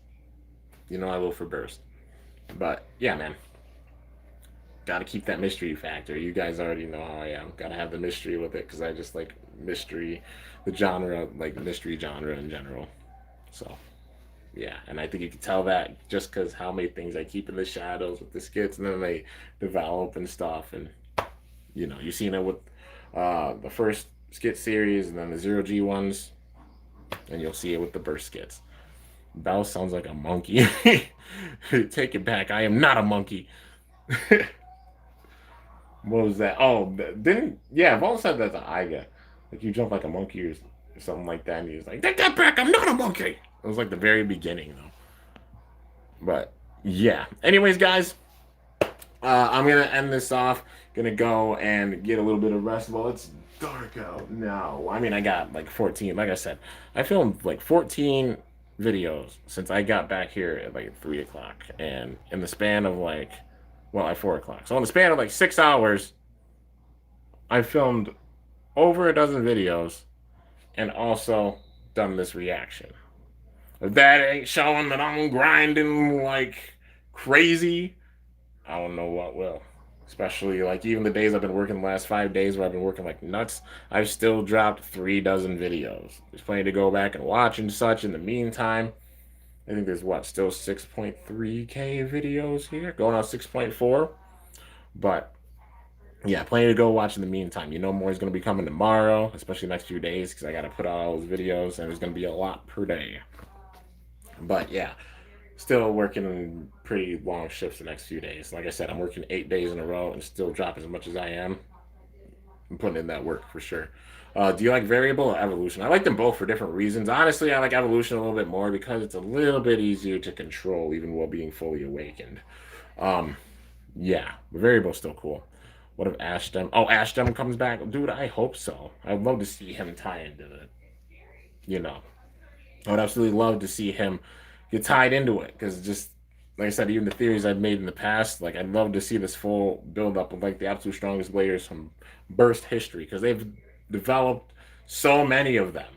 I will for Burst. But yeah, man, gotta keep that mystery factor. You guys already know how I am. Gotta have the mystery with it, because I just like mystery, the genre, like mystery genre in general. So yeah, and I think you can tell that just because how many things I keep in the shadows with the skits, and then they develop and stuff. And you've seen it with the first skit series, and then the zero G ones, and you'll see it with the Burst skits. Bell sounds like a monkey. Take it back. I am not a monkey. What was that? Oh, didn't yeah? Vol said that to Iga. Like you jump like a monkey or something like that, and he was like, "Take that back. I'm not a monkey." It was like the very beginning though. But yeah. Anyways, guys, I'm gonna end this off. Gonna go and get a little bit of rest. Well, it's dark out now. I mean, I got like 14. Like I said, I filmed like 14 videos since I got back here at like 3 o'clock, and in the span of like, well, at 4 o'clock. So in the span of like 6 hours, I filmed over a dozen videos and also done this reaction. If that ain't showing that I'm grinding like crazy, I don't know what will. Especially like even the days I've been working the last 5 days where I've been working like nuts, I've still dropped 3 dozen videos. There's plenty to go back and watch and such in the meantime. I think there's still 6.3K videos here, going on 6.4. But yeah, plenty to go watch in the meantime. More is going to be coming tomorrow, especially the next few days, because I got to put out all those videos, and there's going to be a lot per day. But yeah, still working pretty long shifts the next few days. Like I said, I'm working 8 days in a row and still dropping as much as I am. I'm putting in that work for sure. Do you like variable or evolution? I like them both for different reasons. Honestly, I like evolution a little bit more because it's a little bit easier to control even while being fully awakened. Yeah, the variable's still cool. What if Ashtem? Oh, Ashtem comes back, dude. I hope so. I'd love to see him tie into it. You know, I would absolutely love to see him get tied into it, because just like I said, even the theories I've made in the past, like I'd love to see this full build up of like the absolute strongest players from Burst history, because they've developed so many of them.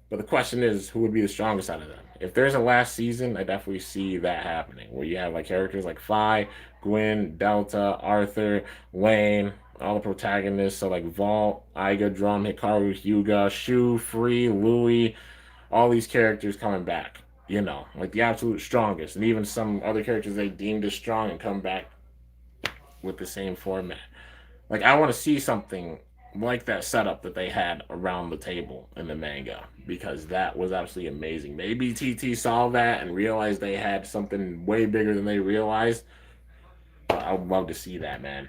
But the question is, who would be the strongest out of them? If there's a last season, I definitely see that happening, where you have like characters like Phi, Gwyn, Delta, Arthur, Lane, all the protagonists. So like Vault, Iga, Drum, Hikaru, Hyuga, Shu, Free, Louis, all these characters coming back. Like the absolute strongest, and even some other characters they deemed as strong and come back with the same format. Like I want to see something like that setup that they had around the table in the manga, because that was absolutely amazing. Maybe TT saw that and realized they had something way bigger than they realized. But I would love to see that, man.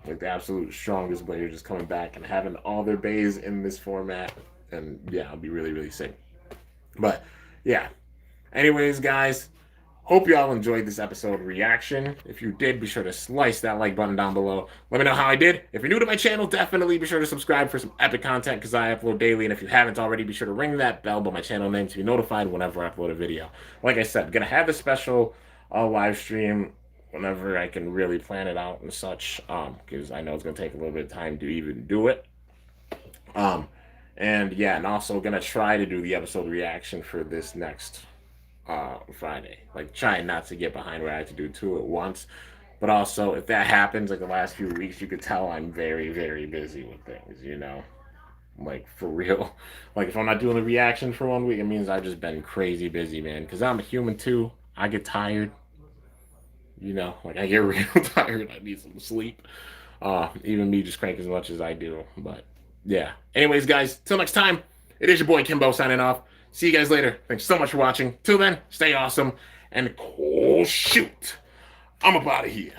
like the absolute strongest player just coming back and having all their bays in this format. And yeah, it'll be really, really sick. But yeah. Anyways, guys, hope you all enjoyed this episode reaction. If you did, be sure to slice that like button down below. Let me know how I did. If you're new to my channel, definitely be sure to subscribe for some epic content because I upload daily. And if you haven't already, be sure to ring that bell by my channel name to be notified whenever I upload a video. Like I said, I'm going to have a special live stream whenever I can really plan it out and such, because I know it's going to take a little bit of time to even do it. And yeah, and also going to try to do the episode reaction for this next Friday. Like trying not to get behind where I have to do two at once. But also, if that happens, like the last few weeks, you could tell I'm very, very busy with things, you know? Like, for real. Like, if I'm not doing the reaction for 1 week, it means I've just been crazy busy, man. Because I'm a human, too. I get tired. You know, like, I get real tired. I need some sleep. Even me just crank as much as I do. But, yeah. Anyways, guys, till next time, it is your boy Kimbo signing off. See you guys later. Thanks so much for watching. Till then, stay awesome. And oh, shoot. I'm up out of here.